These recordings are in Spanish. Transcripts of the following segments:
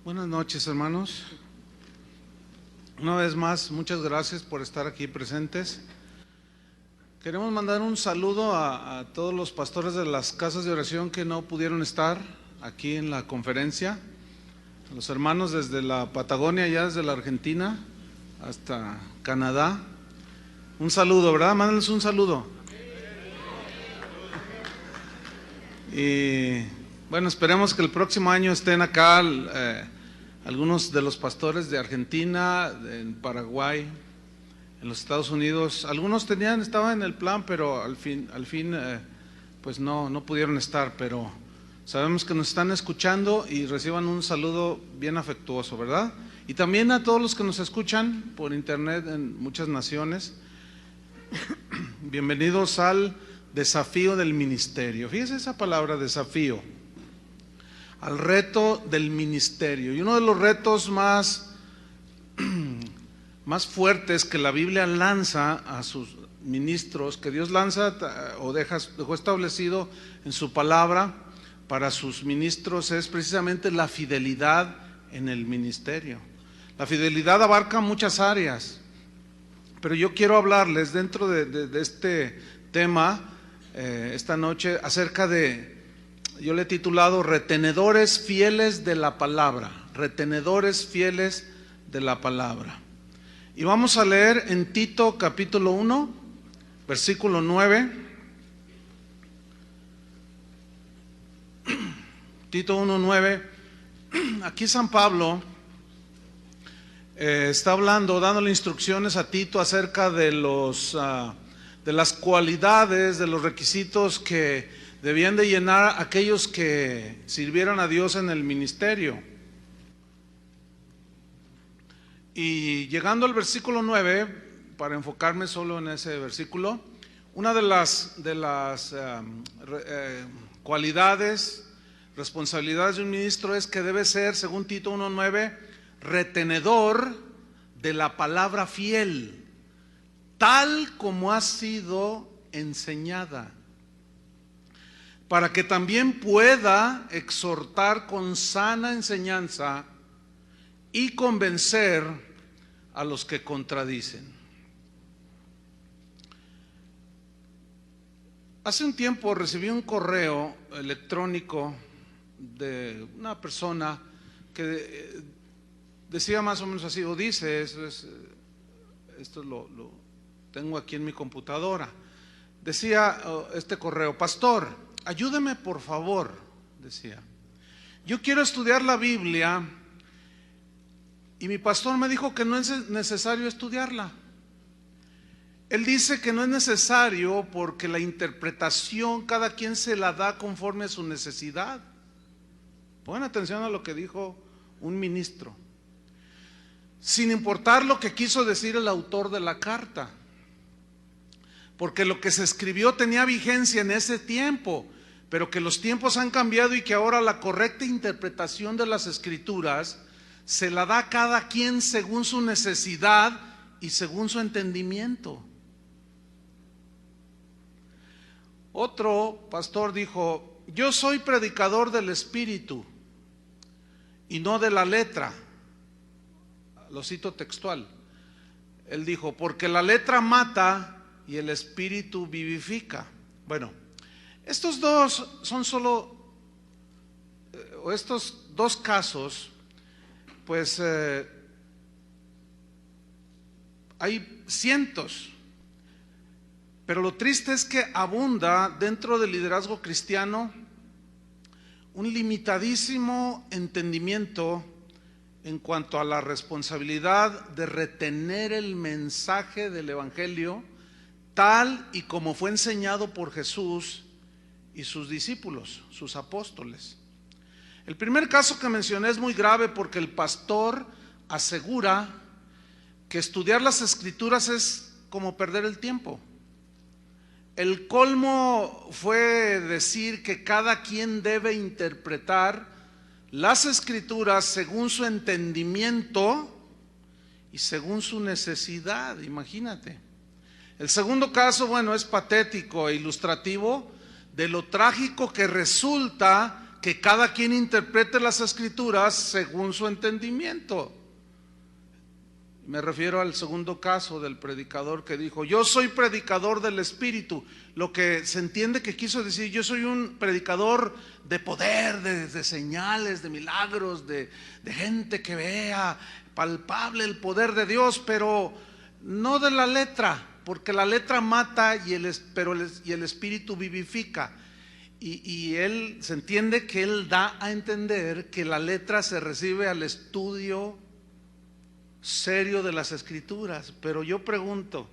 Buenas noches, hermanos. Una vez más, muchas gracias por estar aquí presentes. Queremos mandar un saludo a todos los pastores de las casas de oración que no pudieron estar aquí en la conferencia, a los hermanos desde la Patagonia, ya desde la Argentina hasta Canadá. Un saludo, ¿verdad? Mándenles un saludo. Y bueno, esperemos que el próximo año estén acá algunos de los pastores de Argentina, en Paraguay, en los Estados Unidos. Algunos estaban en el plan, pero al fin pues no pudieron estar, pero sabemos que nos están escuchando y reciban un saludo bien afectuoso, ¿verdad? Y también a todos los que nos escuchan por internet en muchas naciones. Bienvenidos al desafío del ministerio. Fíjese esa palabra, desafío. Al reto del ministerio. Y uno de los retos más fuertes que la Biblia lanza a sus ministros, que Dios lanza o dejó establecido en su palabra para sus ministros, es precisamente la fidelidad en el ministerio. La fidelidad abarca muchas áreas, pero yo quiero hablarles dentro de este tema esta noche acerca de, yo le he titulado retenedores fieles de la palabra, retenedores fieles de la palabra. Y vamos a leer en Tito capítulo 1, versículo 9. Tito 1, 9. Aquí San Pablo está hablando, dándole instrucciones a Tito acerca de las cualidades, de los requisitos que debían de llenar aquellos que sirvieran a Dios en el ministerio. Y llegando al versículo 9, para enfocarme solo en ese versículo, una de las cualidades, responsabilidades de un ministro es que debe ser, según Tito 1:9, retenedor de la palabra fiel, tal como ha sido enseñada, para que también pueda exhortar con sana enseñanza y convencer a los que contradicen. Hace un tiempo recibí un correo electrónico de una persona que decía más o menos así, o dice, esto lo tengo aquí en mi computadora. Decía este correo: pastor, ayúdeme por favor, decía. Yo quiero estudiar la Biblia y mi pastor me dijo que no es necesario estudiarla. Él dice que no es necesario porque la interpretación cada quien se la da conforme a su necesidad. Pongan atención a lo que dijo un ministro, sin importar lo que quiso decir el autor de la carta, porque lo que se escribió tenía vigencia en ese tiempo, pero que los tiempos han cambiado y que ahora la correcta interpretación de las escrituras se la da a cada quien según su necesidad y según su entendimiento. Otro pastor dijo: yo soy predicador del Espíritu y no de la letra. Lo cito textual. Él dijo: porque la letra mata y el Espíritu vivifica. Bueno, estos dos son solo, o estos dos casos, pues hay cientos, pero lo triste es que abunda dentro del liderazgo cristiano un limitadísimo entendimiento en cuanto a la responsabilidad de retener el mensaje del Evangelio tal y como fue enseñado por Jesús y sus discípulos, sus apóstoles. El primer caso que mencioné es muy grave porque el pastor asegura que estudiar las escrituras es como perder el tiempo. El colmo fue decir que cada quien debe interpretar las escrituras según su entendimiento y según su necesidad. Imagínate. El segundo caso, bueno, es patético e ilustrativo de lo trágico que resulta que cada quien interprete las Escrituras según su entendimiento. Me refiero al segundo caso del predicador que dijo: yo soy predicador del Espíritu. Lo que se entiende que quiso decir: yo soy un predicador de poder, de señales, de milagros, de gente que vea palpable el poder de Dios, pero no de la letra, porque la letra mata y el Espíritu vivifica. Y él se entiende que él da a entender que la letra se recibe al estudio serio de las Escrituras. Pero yo pregunto,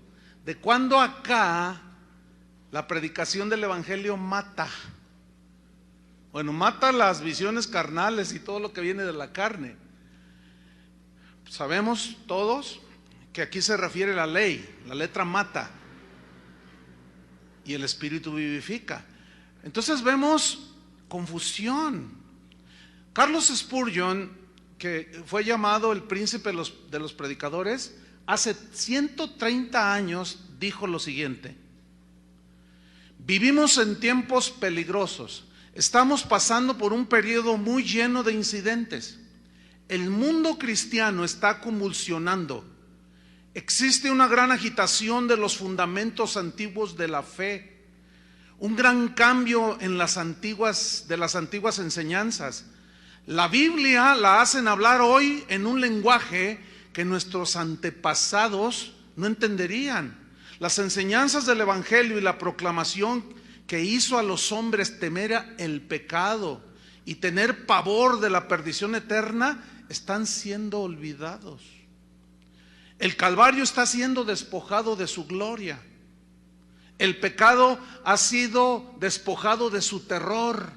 ¿de cuándo acá la predicación del Evangelio mata? Bueno, mata las visiones carnales y todo lo que viene de la carne. Sabemos todos que aquí se refiere la ley. La letra mata y el Espíritu vivifica. Entonces vemos confusión. Carlos Spurgeon, que fue llamado el príncipe de los predicadores, hace 130 años dijo lo siguiente: vivimos en tiempos peligrosos, estamos pasando por un periodo muy lleno de incidentes. El mundo cristiano está convulsionando, existe una gran agitación de los fundamentos antiguos de la fe, un gran cambio en las antiguas enseñanzas. La Biblia la hacen hablar hoy en un lenguaje que nuestros antepasados no entenderían. Las enseñanzas del Evangelio y la proclamación que hizo a los hombres temer el pecado y tener pavor de la perdición eterna están siendo olvidados. El Calvario está siendo despojado de su gloria. El pecado ha sido despojado de su terror.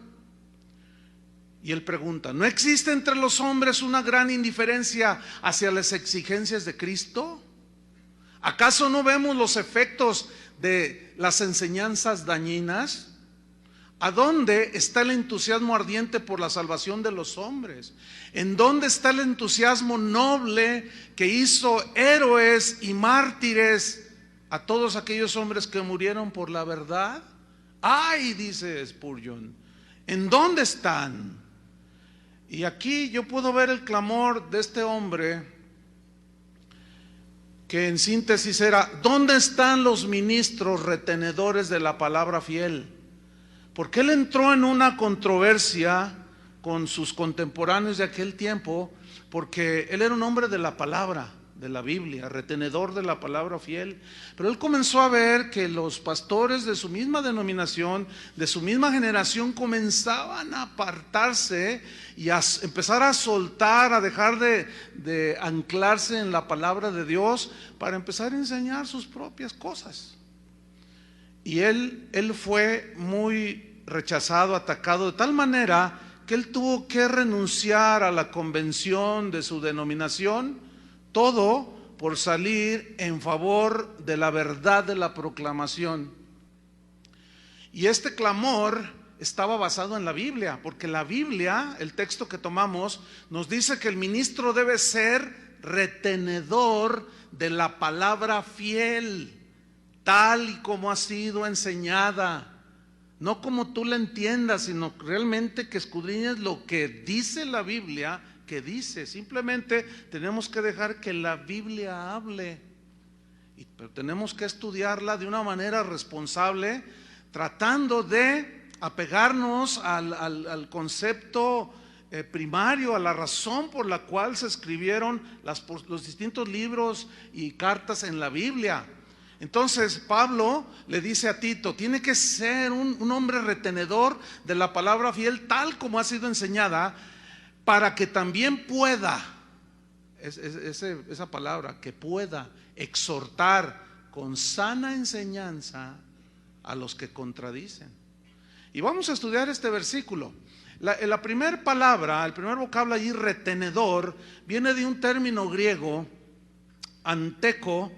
Y él pregunta: ¿no existe entre los hombres una gran indiferencia hacia las exigencias de Cristo? ¿Acaso no vemos los efectos de las enseñanzas dañinas? ¿A dónde está el entusiasmo ardiente por la salvación de los hombres? ¿En dónde está el entusiasmo noble que hizo héroes y mártires a todos aquellos hombres que murieron por la verdad? ¡Ay!, dice Spurgeon, ¿en dónde están? Y aquí yo puedo ver el clamor de este hombre, que en síntesis era: ¿dónde están los ministros retenedores de la palabra fiel? Porque él entró en una controversia con sus contemporáneos de aquel tiempo, porque él era un hombre de la palabra, de la Biblia, retenedor de la palabra fiel. Pero él comenzó a ver que los pastores de su misma denominación, de su misma generación, comenzaban a apartarse y a empezar a soltar, a dejar de anclarse en la palabra de Dios para empezar a enseñar sus propias cosas. Y él fue muy rechazado, atacado, de tal manera que él tuvo que renunciar a la convención de su denominación, todo por salir en favor de la verdad de la proclamación. Y este clamor estaba basado en la Biblia, porque la Biblia, el texto que tomamos, nos dice que el ministro debe ser retenedor de la palabra fiel, tal y como ha sido enseñada. No como tú la entiendas, sino realmente que escudriñes lo que dice la Biblia que dice. Simplemente tenemos que dejar que la Biblia hable, pero tenemos que estudiarla de una manera responsable, tratando de apegarnos al concepto primario, a la razón por la cual se escribieron los distintos libros y cartas en la Biblia. Entonces Pablo le dice a Tito: tiene que ser un hombre retenedor de la palabra fiel tal como ha sido enseñada, para que también pueda, esa palabra, que pueda exhortar con sana enseñanza a los que contradicen. Y vamos a estudiar este versículo. La primera palabra, el primer vocablo allí, retenedor, viene de un término griego, anteco,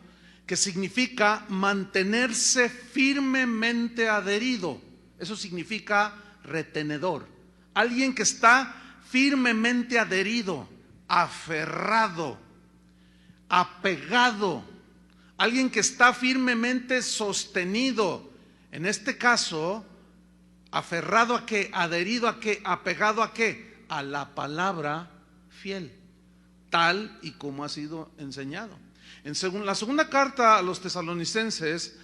que significa mantenerse firmemente adherido. Eso significa retenedor. Alguien que está firmemente adherido, aferrado, apegado. Alguien que está firmemente sostenido. En este caso, ¿Aferrado a qué? ¿Adherido a qué? ¿Apegado a qué? A la palabra fiel, tal y como ha sido enseñado. En la segunda carta a los tesalonicenses,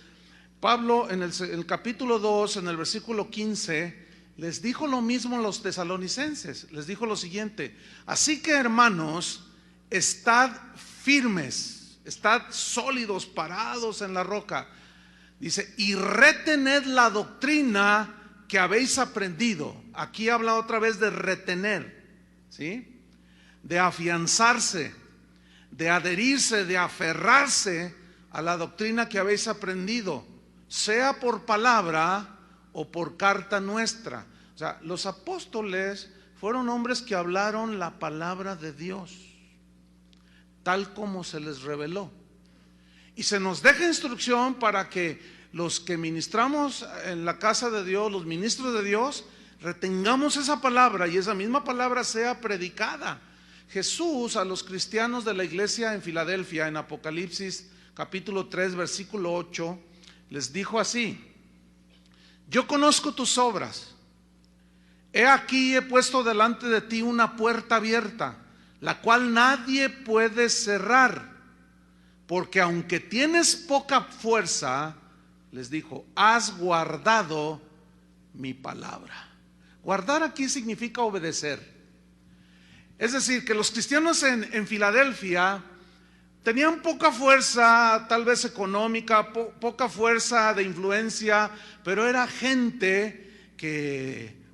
Pablo en el capítulo 2, en el versículo 15, les dijo lo mismo a los tesalonicenses. Les dijo lo siguiente: así que, hermanos, estad firmes, estad sólidos, parados en la roca. Dice, y retened la doctrina que habéis aprendido. Aquí habla otra vez de retener, ¿sí? De afianzarse, de adherirse, de aferrarse a la doctrina que habéis aprendido, sea por palabra o por carta nuestra. O sea, los apóstoles fueron hombres que hablaron la palabra de Dios, tal como se les reveló. Y se nos deja instrucción para que los que ministramos en la casa de Dios, los ministros de Dios, retengamos esa palabra y esa misma palabra sea predicada. Jesús a los cristianos de la iglesia en Filadelfia, en Apocalipsis capítulo 3 versículo 8, les dijo así: yo conozco tus obras. He aquí, he puesto delante de ti una puerta abierta, la cual nadie puede cerrar, porque aunque tienes poca fuerza, les dijo, has guardado mi palabra. Guardar aquí significa obedecer. Es decir, que los cristianos en Filadelfia tenían poca fuerza, tal vez económica, poca fuerza de influencia, pero era gente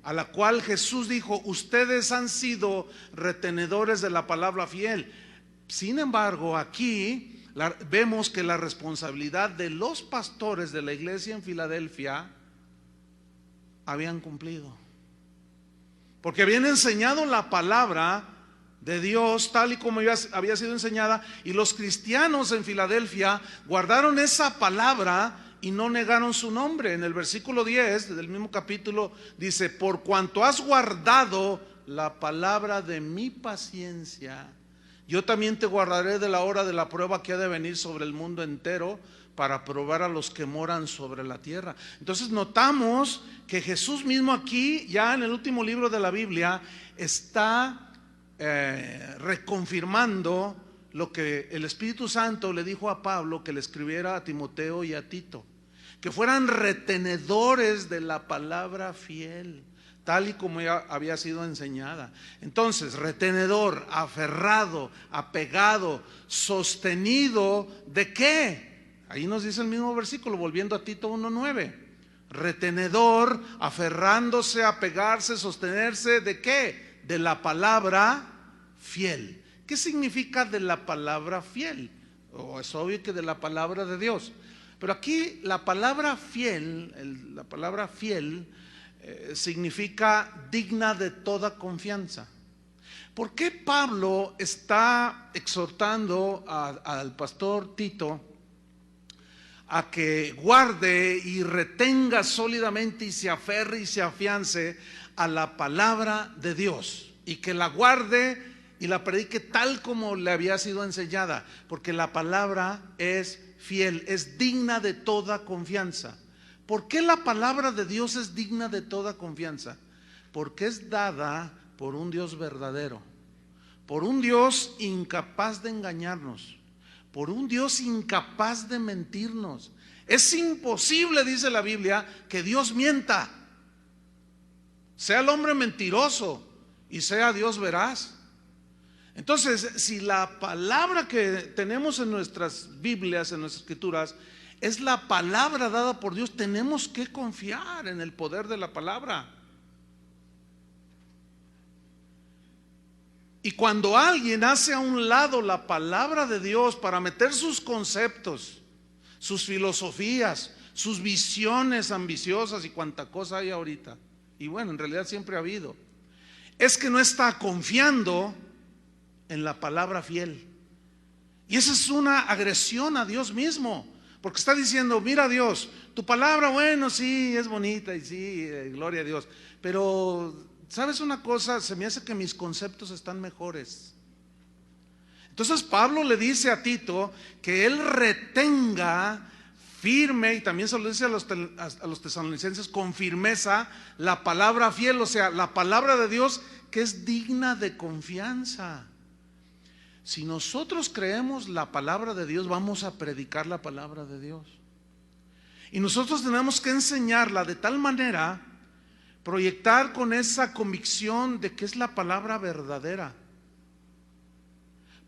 a la cual Jesús dijo, ustedes han sido retenedores de la palabra fiel. Sin embargo, aquí vemos que la responsabilidad de los pastores de la iglesia en Filadelfia habían cumplido, porque habían enseñado la palabra de Dios tal y como había sido enseñada, y los cristianos en Filadelfia guardaron esa palabra y no negaron su nombre. En el versículo 10 del mismo capítulo dice, por cuanto has guardado la palabra de mi paciencia, yo también te guardaré de la hora de la prueba que ha de venir sobre el mundo entero, para probar a los que moran sobre la tierra. Entonces notamos que Jesús mismo aquí, ya en el último libro de la Biblia, está reconfirmando lo que el Espíritu Santo le dijo a Pablo que le escribiera a Timoteo y a Tito, que fueran retenedores de la palabra fiel, tal y como ya había sido enseñada. Entonces, retenedor, aferrado, apegado, sostenido, ¿de qué? Ahí nos dice el mismo versículo, volviendo a Tito 1:9. Retenedor, aferrándose, apegarse, sostenerse, ¿de qué? De la palabra fiel. ¿Qué significa de la palabra fiel? Es obvio que de la palabra de Dios. Pero aquí la palabra fiel, significa digna de toda confianza. ¿Por qué Pablo está exhortando al pastor Tito a que guarde y retenga sólidamente y se aferre y se afiance a la palabra de Dios, y que la guarde y la predique tal como le había sido enseñada? Porque la palabra es fiel, es digna de toda confianza. ¿Por qué la palabra de Dios es digna de toda confianza? Porque es dada por un Dios verdadero, por un Dios incapaz de engañarnos, por un Dios incapaz de mentirnos. Es imposible, dice la Biblia, que Dios mienta, sea el hombre mentiroso y sea Dios veraz. Entonces, si la palabra que tenemos en nuestras Biblias, en nuestras escrituras, es la palabra dada por Dios, tenemos que confiar en el poder de la palabra. Y cuando alguien hace a un lado la palabra de Dios para meter sus conceptos, sus filosofías, sus visiones ambiciosas y cuanta cosa hay ahorita, y bueno, en realidad siempre ha habido, es que no está confiando en la palabra fiel. Y esa es una agresión a Dios mismo, porque está diciendo, mira Dios, tu palabra, bueno, sí, es bonita y sí, gloria a Dios, pero ¿sabes una cosa? Se me hace que mis conceptos están mejores. Entonces Pablo le dice a Tito que él retenga firme, y también se lo dice a los tesalonicenses, con firmeza, la palabra fiel, o sea, la palabra de Dios que es digna de confianza. Si nosotros creemos la palabra de Dios, vamos a predicar la palabra de Dios. Y nosotros tenemos que enseñarla de tal manera, proyectar con esa convicción de que es la palabra verdadera,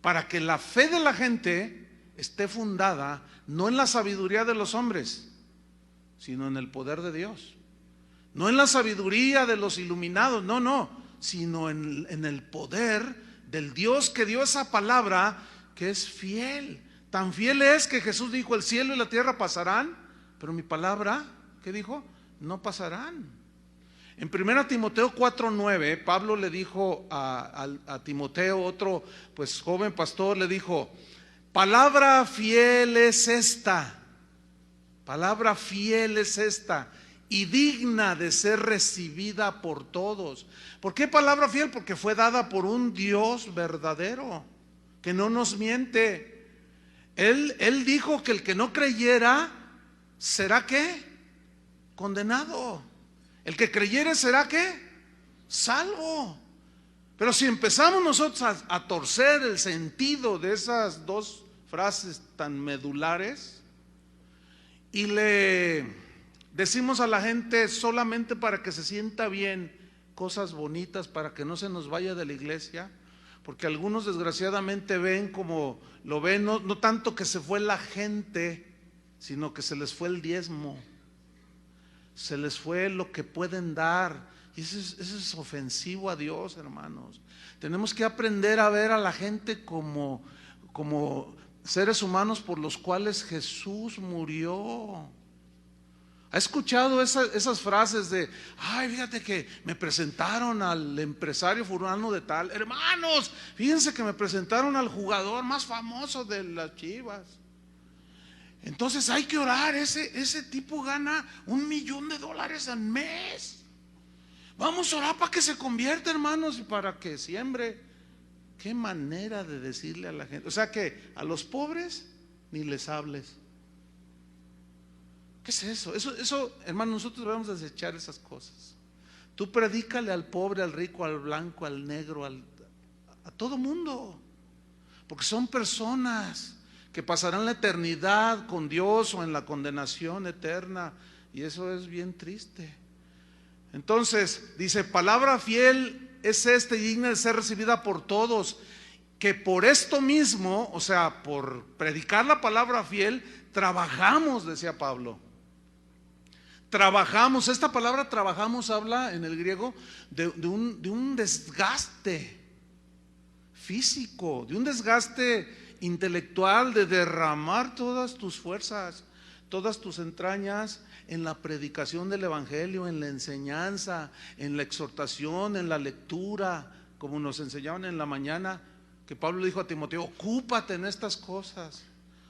para que la fe de la gente esté fundada no en la sabiduría de los hombres, sino en el poder de Dios. No en la sabiduría de los iluminados, no, sino en el poder del Dios que dio esa palabra, que es fiel. Tan fiel es que Jesús dijo: el cielo y la tierra pasarán, pero mi palabra, ¿qué dijo? No pasarán. En 1 Timoteo 4:9, Pablo le dijo a Timoteo, otro pues joven pastor, le dijo: palabra fiel es esta, palabra fiel es esta, y digna de ser recibida por todos. ¿Por qué palabra fiel? Porque fue dada por un Dios verdadero, que no nos miente. Él dijo que el que no creyera, ¿será qué? Condenado. El que creyere, ¿será qué? Salvo. Pero si empezamos nosotros a torcer el sentido de esas dos frases tan medulares y le decimos a la gente solamente para que se sienta bien cosas bonitas, para que no se nos vaya de la iglesia, porque algunos desgraciadamente ven como lo ven, no tanto que se fue la gente, sino que se les fue el diezmo, se les fue lo que pueden dar. Y eso es ofensivo a Dios, hermanos. Tenemos que aprender a ver a la gente como seres humanos por los cuales Jesús murió. ¿Ha escuchado esas frases de: ay, fíjate que me presentaron al empresario fulano de tal? Hermanos, fíjense que me presentaron al jugador más famoso de las Chivas. Entonces hay que orar, ese tipo gana $1 millón al mes. Vamos a orar para que se convierta, hermanos, y para que siembre. Qué manera de decirle a la gente. O sea que a los pobres ni les hables. ¿Qué es eso? Eso, hermanos, nosotros debemos desechar esas cosas. Tú predícale al pobre, al rico, al blanco, al negro, a todo mundo, porque son personas que pasarán la eternidad con Dios o en la condenación eterna, y eso es bien triste. Entonces dice: palabra fiel es esta y digna de ser recibida por todos, que por esto mismo, o sea, por predicar la palabra fiel, trabajamos, decía Pablo. Trabajamos. Esta palabra trabajamos habla en el griego de un desgaste físico, de un desgaste intelectual, de derramar todas tus fuerzas, todas tus entrañas en la predicación del evangelio, en la enseñanza, en la exhortación, en la lectura, como nos enseñaban en la mañana, que Pablo le dijo a Timoteo: ocúpate en estas cosas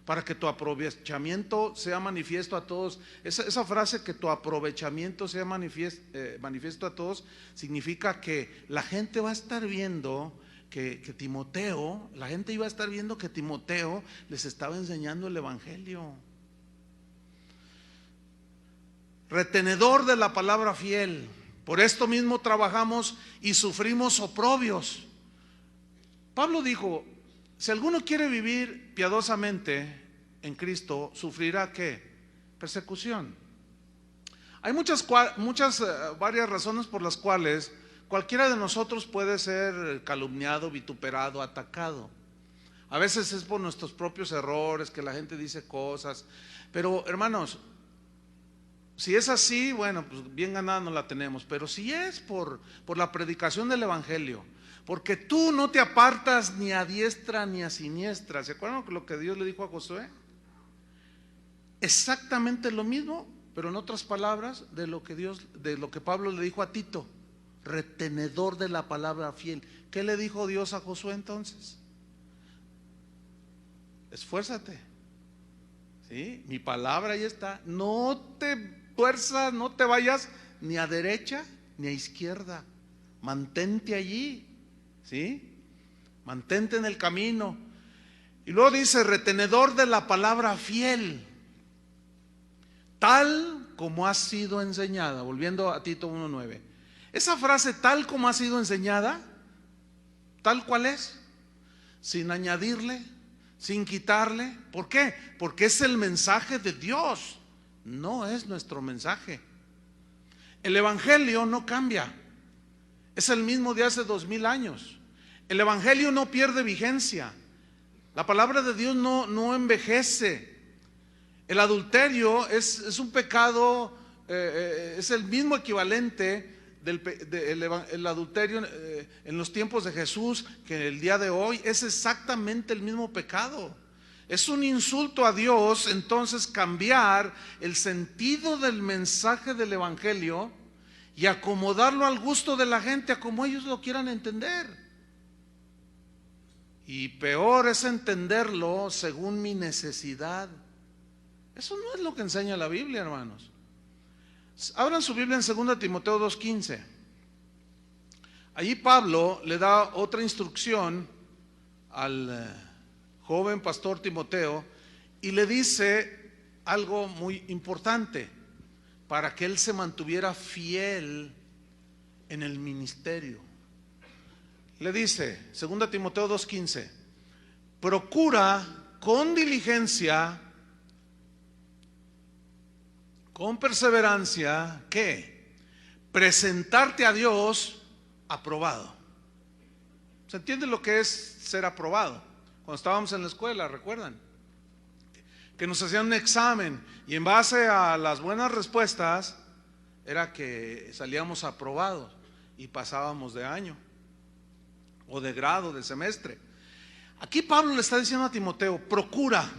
para que tu aprovechamiento sea manifiesto a todos. Esa frase, que tu aprovechamiento sea manifiesto a todos, significa que la gente va a estar viendo que Timoteo, la gente iba a estar viendo que Timoteo les estaba enseñando el evangelio. Retenedor de la palabra fiel. Por esto mismo trabajamos y sufrimos oprobios. Pablo dijo: si alguno quiere vivir piadosamente en Cristo, sufrirá ¿qué? Persecución. Hay varias razones por las cuales cualquiera de nosotros puede ser calumniado, vituperado, atacado. A veces es por nuestros propios errores, que la gente dice cosas. Pero hermanos, si es así, bueno, pues bien ganada no la tenemos. Pero si es por la predicación del evangelio, porque tú no te apartas ni a diestra ni a siniestra. ¿Se acuerdan lo que Dios le dijo a Josué? Exactamente lo mismo, pero en otras palabras, de lo que Pablo le dijo a Tito: retenedor de la palabra fiel. ¿Qué le dijo Dios a Josué entonces? Esfuérzate, ¿sí? Mi palabra ahí está. No te tuerzas, no te vayas ni a derecha ni a izquierda. Mantente allí, ¿sí? Mantente en el camino. Y luego dice: retenedor de la palabra fiel. tal como ha sido enseñada. Volviendo a Tito 1:9. Esa frase, tal como ha sido enseñada, tal cual es, sin añadirle, sin quitarle. ¿Por qué? Porque es el mensaje de Dios, no es nuestro mensaje. El evangelio no cambia, es el mismo de hace 2000 años. El evangelio no pierde vigencia. La palabra de Dios no envejece. El adulterio es un pecado, es el mismo equivalente el adulterio en los tiempos de Jesús que el día de hoy. Es exactamente el mismo pecado. Es un insulto a Dios entonces cambiar el sentido del mensaje del evangelio y acomodarlo al gusto de la gente, a como ellos lo quieran entender. Y peor es entenderlo según mi necesidad. Eso no es lo que enseña la Biblia, hermanos. Abran su Biblia en 2 Timoteo 2:15. Allí Pablo le da otra instrucción al joven pastor Timoteo y le dice algo muy importante para que él se mantuviera fiel en el ministerio. Le dice, 2 Timoteo 2:15, procura con diligencia, con perseverancia, ¿qué? Presentarte a Dios aprobado. ¿Se entiende lo que es ser aprobado? Cuando estábamos en la escuela, ¿recuerdan? Que nos hacían un examen y en base a las buenas respuestas era que salíamos aprobados y pasábamos de año o de grado, de semestre. Aquí Pablo le está diciendo a Timoteo, procura,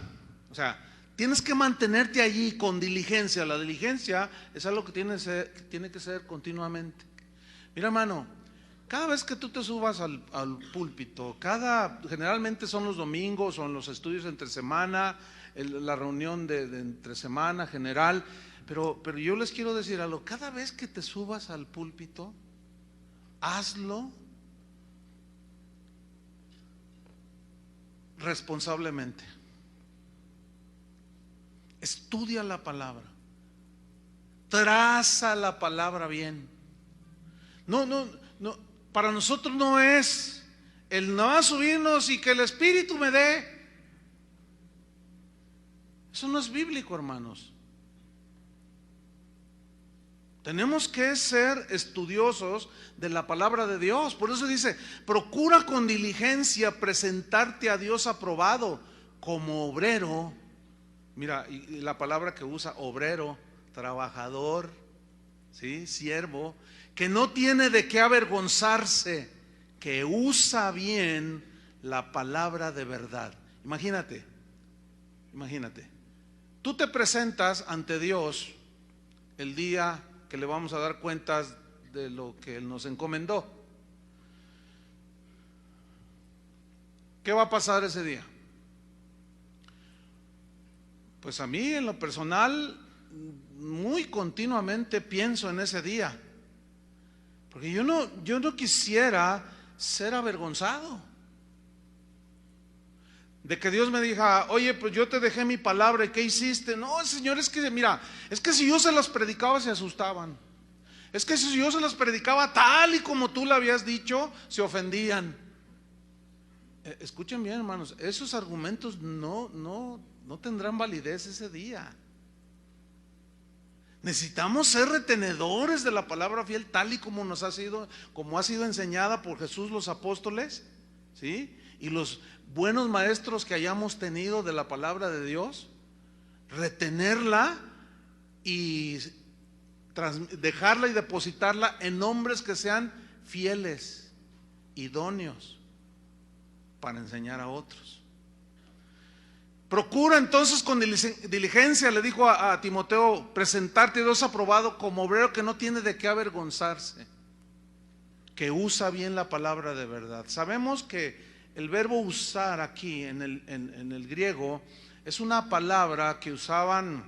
o sea, tienes que mantenerte allí con diligencia. La diligencia es algo que tiene que ser continuamente. Mira, hermano, cada vez que tú te subas al púlpito, generalmente son los domingos, son los estudios entre semana, la reunión de entre semana general, pero yo les quiero decir algo, cada vez que te subas al púlpito, hazlo responsablemente. Estudia la palabra, traza la palabra bien. No, para nosotros no es el no subirnos y que el Espíritu me dé. Eso no es bíblico, hermanos. Tenemos que ser estudiosos de la palabra de Dios. Por eso dice, procura con diligencia presentarte a Dios aprobado como obrero. Mira, y la palabra que usa, obrero, trabajador, ¿sí? Siervo, que no tiene de qué avergonzarse, que usa bien la palabra de verdad. Imagínate, tú te presentas ante Dios el día que le vamos a dar cuentas de lo que Él nos encomendó. ¿Qué va a pasar ese día? Pues a mí en lo personal muy continuamente pienso en ese día, porque yo no quisiera ser avergonzado de que Dios me diga, oye, pues yo te dejé mi palabra y ¿qué hiciste? No, Señor, es que mira, es que si yo se las predicaba se asustaban, es que si yo se las predicaba tal y como tú le habías dicho, se ofendían. Escuchen bien, hermanos, esos argumentos no tendrán validez ese día. Necesitamos ser retenedores de la palabra fiel tal y como ha sido enseñada por Jesús, los apóstoles, ¿sí? Y los buenos maestros que hayamos tenido de la palabra de Dios, retenerla y dejarla y depositarla en hombres que sean fieles, idóneos para enseñar a otros. Procura entonces con diligencia, le dijo a Timoteo, presentarte a Dios aprobado como obrero que no tiene de qué avergonzarse, que usa bien la palabra de verdad. Sabemos que el verbo usar aquí en el griego es una palabra que usaban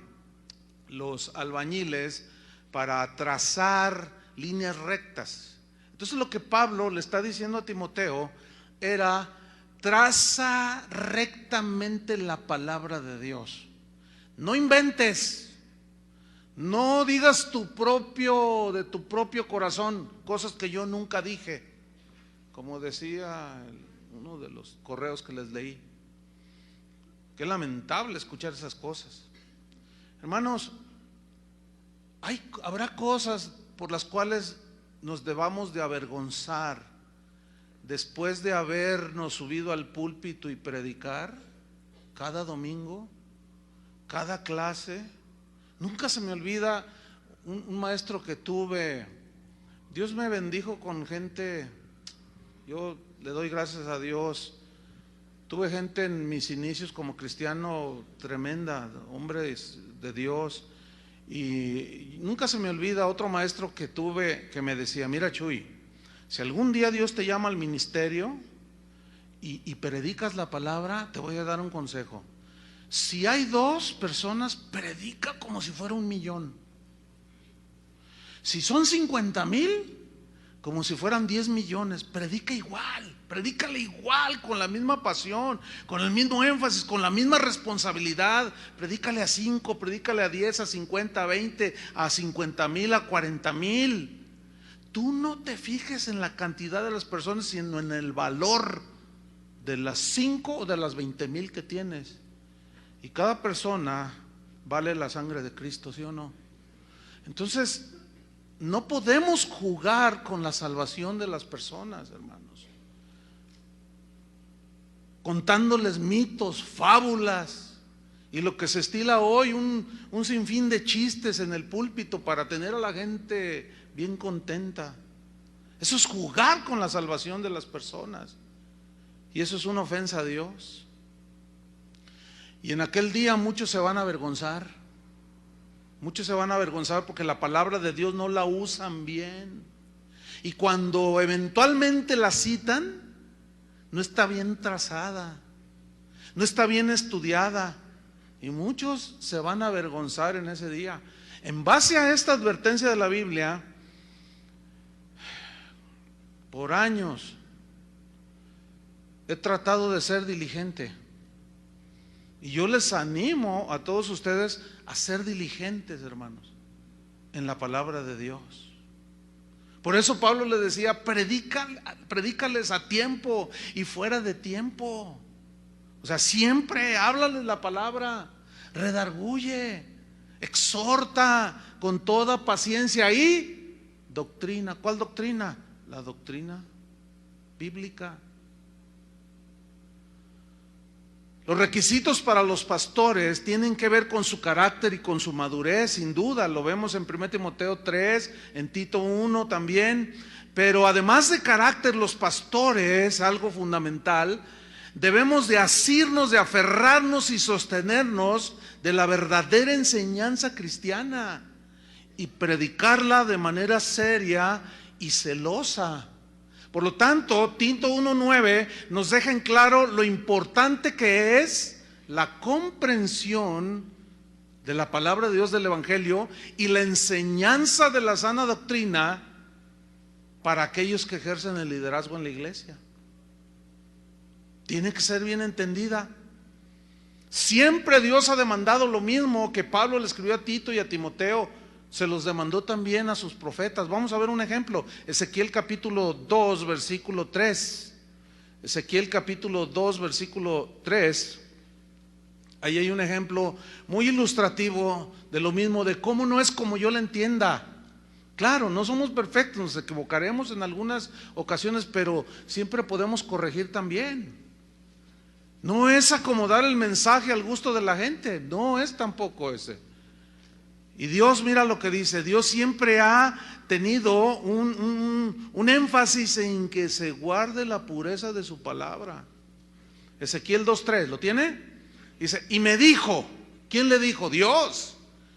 los albañiles para trazar líneas rectas. Entonces lo que Pablo le está diciendo a Timoteo era: traza rectamente la palabra de Dios. No inventes, No digas de tu propio corazón, cosas que yo nunca dije, como decía uno de los correos que les leí. Qué lamentable escuchar esas cosas. Hermanos, habrá cosas por las cuales nos debamos de avergonzar después de habernos subido al púlpito y predicar cada domingo, cada clase. Nunca se me olvida un maestro que tuve. Dios me bendijo con gente, yo le doy gracias a Dios. Tuve gente en mis inicios como cristiano tremenda, hombres de Dios. Y nunca se me olvida otro maestro que tuve que me decía: mira, Chuy, si algún día Dios te llama al ministerio y predicas la palabra, te voy a dar un consejo. Si hay 2 personas, predica como si fuera 1,000,000. Si son 50,000, como si fueran 10 millones. Predica igual, predícale igual, con la misma pasión, con el mismo énfasis, con la misma responsabilidad. Predícale a 5, predícale a 10, a 50, a 20, a 50,000, a 40,000. Tú no te fijes en la cantidad de las personas, sino en el valor de las 5 o de las 20,000 que tienes. Y cada persona vale la sangre de Cristo, ¿sí o no? Entonces, no podemos jugar con la salvación de las personas, hermanos, contándoles mitos, fábulas y lo que se estila hoy, un sinfín de chistes en el púlpito para tener a la gente bien contenta. Eso es jugar con la salvación de las personas, y eso es una ofensa a Dios. Y en aquel día muchos se van a avergonzar. Muchos se van a avergonzar porque la palabra de Dios no la usan bien. Y cuando eventualmente la citan, no está bien trazada, no está bien estudiada. Y muchos se van a avergonzar en ese día. En base a esta advertencia de la Biblia, por años he tratado de ser diligente. Y yo les animo a todos ustedes a ser diligentes, hermanos, en la palabra de Dios. Por eso Pablo le decía: predícales a tiempo y fuera de tiempo. O sea, siempre háblales la palabra, redarguye, exhorta con toda paciencia y doctrina. ¿Cuál doctrina? La doctrina bíblica. Los requisitos para los pastores tienen que ver con su carácter y con su madurez, sin duda. Lo vemos en 1 Timoteo 3, en Tito 1 también. Pero además de carácter, los pastores, algo fundamental, debemos de asirnos, de aferrarnos y sostenernos de la verdadera enseñanza cristiana y predicarla de manera seria y celosa. Por lo tanto, Tito 1:9 nos deja en claro lo importante que es la comprensión de la palabra de Dios, del Evangelio, y la enseñanza de la sana doctrina para aquellos que ejercen el liderazgo en la iglesia. Tiene que ser bien entendida. Siempre Dios ha demandado lo mismo que Pablo le escribió a Tito y a Timoteo. Se los demandó también a sus profetas. Vamos a ver un ejemplo. Ezequiel capítulo 2, versículo 3. Ezequiel capítulo 2, versículo 3. Ahí hay un ejemplo muy ilustrativo de lo mismo, de cómo no es como yo lo entienda. Claro, no somos perfectos, nos equivocaremos en algunas ocasiones, pero siempre podemos corregir también. No es acomodar el mensaje al gusto de la gente, no es tampoco ese. Y Dios, mira lo que dice: Dios siempre ha tenido un énfasis en que se guarde la pureza de su palabra. Ezequiel 2:3, ¿lo tiene? Dice: y me dijo, ¿quién le dijo? Dios.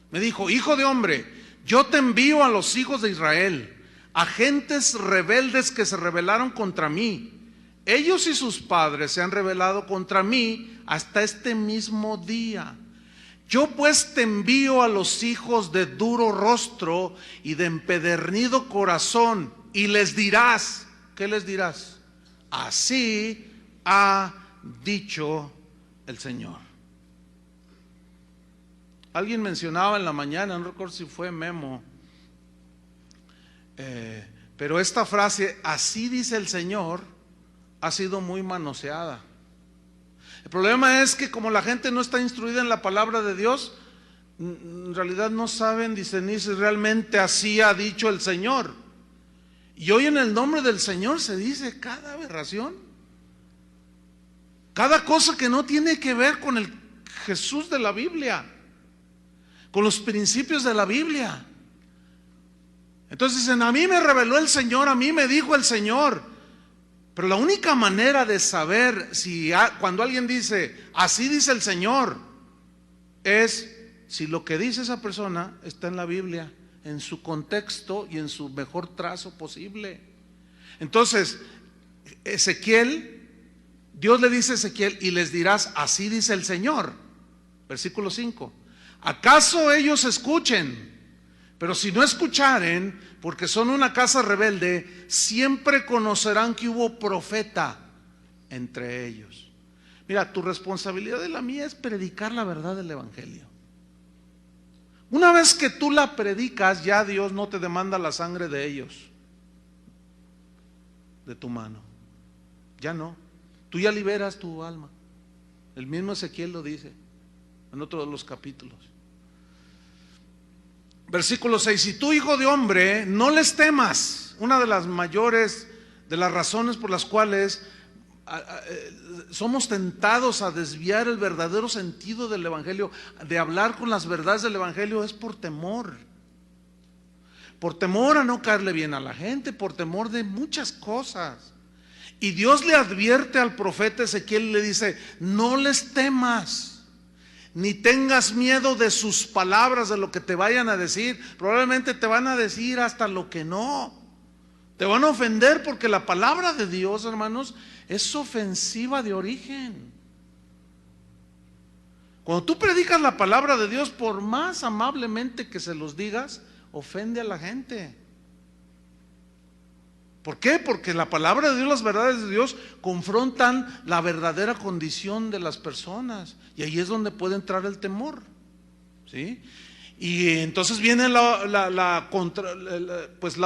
Me dijo: hijo de hombre, yo te envío a los hijos de Israel, a gentes rebeldes que se rebelaron contra mí. Ellos y sus padres se han rebelado contra mí hasta este mismo día. Yo pues te envío a los hijos de duro rostro y de empedernido corazón, y les dirás, ¿qué les dirás? Así ha dicho el Señor. Alguien mencionaba en la mañana, no recuerdo si fue Memo, pero esta frase, así dice el Señor, ha sido muy manoseada. El problema es que como la gente no está instruida en la palabra de Dios, en realidad no saben discernir si realmente así ha dicho el Señor. Y hoy en el nombre del Señor se dice cada aberración, cada cosa que no tiene que ver con el Jesús de la Biblia, con los principios de la Biblia. Entonces dicen, a mí me reveló el Señor, a mí me dijo el Señor. Pero la única manera de saber si cuando alguien dice, así dice el Señor, es si lo que dice esa persona está en la Biblia, en su contexto y en su mejor trazo posible. Entonces, Ezequiel, Dios le dice a Ezequiel, y les dirás, así dice el Señor. Versículo 5. ¿Acaso ellos escuchen? Pero si no escucharen, porque son una casa rebelde, siempre conocerán que hubo profeta entre ellos. Mira, tu responsabilidad y la mía es predicar la verdad del Evangelio. Una vez que tú la predicas, ya Dios no te demanda la sangre de ellos, de tu mano. Ya no. Tú ya liberas tu alma. El mismo Ezequiel lo dice en otro de los capítulos. Versículo 6, si tú, hijo de hombre, no les temas. Una de las mayores de las razones por las cuales somos tentados a desviar el verdadero sentido del Evangelio, de hablar con las verdades del Evangelio, es por temor. Por temor a no caerle bien a la gente, por temor de muchas cosas. Y Dios le advierte al profeta Ezequiel y le dice, no les temas, ni tengas miedo de sus palabras, de lo que te vayan a decir. Probablemente te van a decir hasta lo que no. Te van a ofender porque la palabra de Dios, hermanos, es ofensiva de origen. Cuando tú predicas la palabra de Dios, por más amablemente que se los digas, ofende a la gente. ¿Por qué? Porque la palabra de Dios, las verdades de Dios confrontan la verdadera condición de las personas, y ahí es donde puede entrar el temor, ¿sí? Y entonces viene la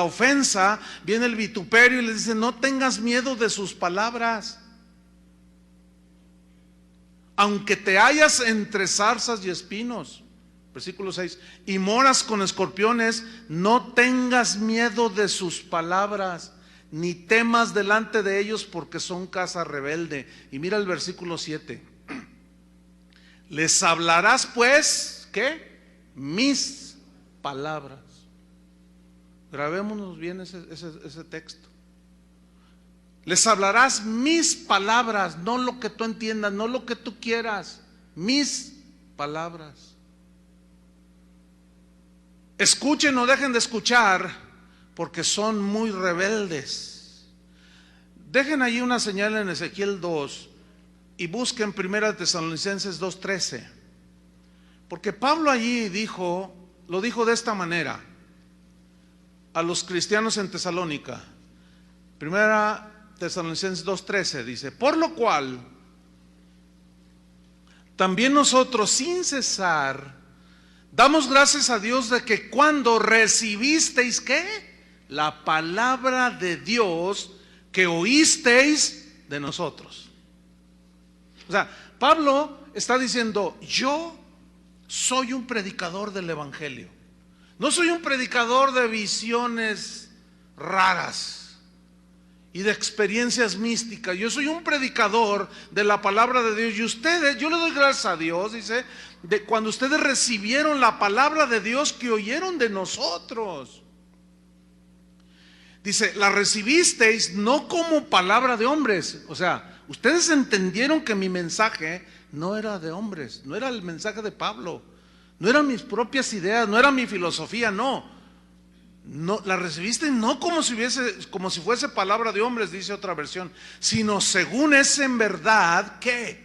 ofensa, viene el vituperio y les dice, no tengas miedo de sus palabras. Aunque te hallas entre zarzas y espinos, versículo 6, y moras con escorpiones, no tengas miedo de sus palabras, ni temas delante de ellos, porque son casa rebelde. Y mira el versículo 7. Les hablarás pues, ¿qué? Mis palabras. Grabémonos bien ese texto. Les hablarás mis palabras, no lo que tú entiendas, no lo que tú quieras, mis palabras. Escuchen o dejen de escuchar, porque son muy rebeldes. Dejen allí una señal en Ezequiel 2 y busquen 1 Tesalonicenses 2:13, porque Pablo allí lo dijo de esta manera a los cristianos en Tesalónica. 1 Tesalonicenses 2:13 dice, por lo cual también nosotros sin cesar damos gracias a Dios de que cuando recibisteis, ¿qué? La palabra de Dios que oísteis de nosotros. O sea, Pablo está diciendo, yo soy un predicador del Evangelio. No soy un predicador de visiones raras y de experiencias místicas. Yo soy un predicador de la palabra de Dios. Y ustedes, yo le doy gracias a Dios, dice, de cuando ustedes recibieron la palabra de Dios que oyeron de nosotros. Dice, la recibisteis no como palabra de hombres. O sea, ustedes entendieron que mi mensaje no era de hombres, no era el mensaje de Pablo, no eran mis propias ideas, no era mi filosofía, no, la recibisteis no como si fuese palabra de hombres, dice otra versión, sino según es en verdad, ¿qué?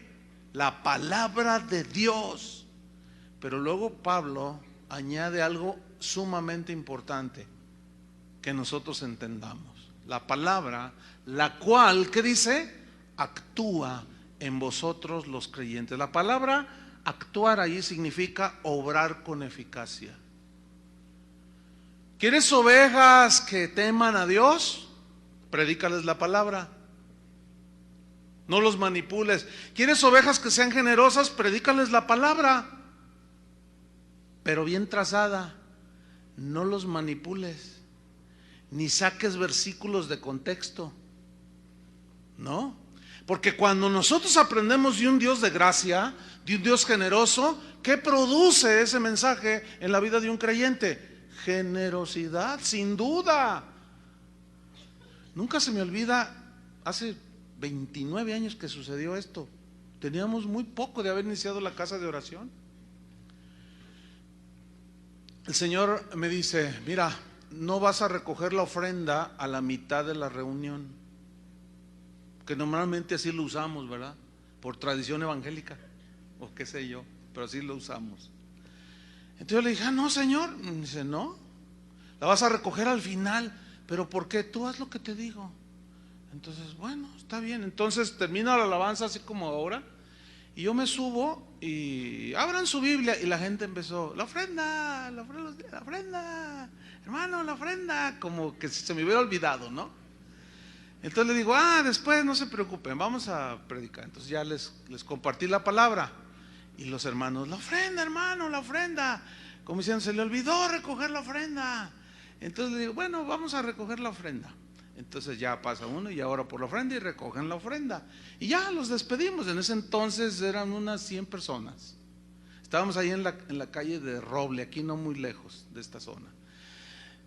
La palabra de Dios. Pero luego Pablo añade algo sumamente importante que nosotros entendamos. La palabra, la cual, ¿qué dice? Actúa en vosotros los creyentes. La palabra Actuar ahí significa obrar con eficacia. ¿Quieres ovejas que teman a Dios? Predícales la palabra. No los manipules. ¿Quieres ovejas que sean generosas? Predícales la palabra, pero bien trazada. No los manipules, ni saques versículos de contexto. No, porque cuando nosotros aprendemos de un Dios de gracia, de un Dios generoso, ¿qué produce ese mensaje en la vida de un creyente? Generosidad, sin duda. Nunca se me olvida, hace 29 años que sucedió esto. Teníamos muy poco de haber iniciado la casa de oración. El Señor me dice: mira, no vas a recoger la ofrenda a la mitad de la reunión, que normalmente así lo usamos, ¿verdad? Por tradición evangélica, o qué sé yo, pero así lo usamos. Entonces yo le dije: no, Señor. Me dice: no, la vas a recoger al final. ¿Pero por qué? Tú haz lo que te digo. Entonces, bueno, está bien. Entonces termina la alabanza así como ahora, y yo me subo y abran su Biblia, y la gente empezó: la ofrenda, la ofrenda, la ofrenda, hermano, la ofrenda, como que se me hubiera olvidado, ¿no? Entonces le digo: después no se preocupen, vamos a predicar. Entonces ya les compartí la palabra, y los hermanos: la ofrenda, hermano, la ofrenda, como diciendo: se le olvidó recoger la ofrenda. Entonces le digo: bueno, vamos a recoger la ofrenda. Entonces ya pasa uno y ahora por la ofrenda, y recogen la ofrenda, y ya los despedimos. En ese entonces eran unas 100 personas. Estábamos ahí en la calle de Roble, aquí no muy lejos de esta zona.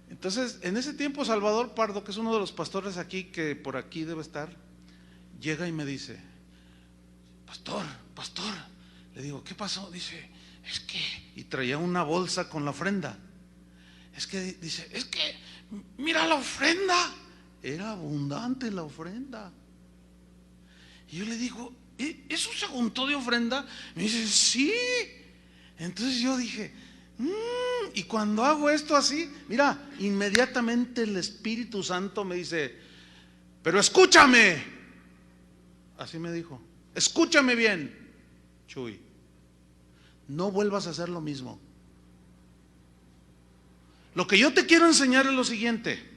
Entonces en ese tiempo Salvador Pardo, que es uno de los pastores aquí, que por aquí debe estar, llega y me dice: pastor, le digo: ¿qué pasó? Dice: es que, y traía una bolsa con la ofrenda. Es que, dice, es que mira la ofrenda. Era abundante la ofrenda. Y yo le digo: ¿eso se juntó de ofrenda? Me dice: sí. Entonces yo dije: y cuando hago esto así, mira, inmediatamente el Espíritu Santo me dice: pero escúchame. Así me dijo: escúchame bien, Chuy, no vuelvas a hacer lo mismo. Lo que yo te quiero enseñar es lo siguiente: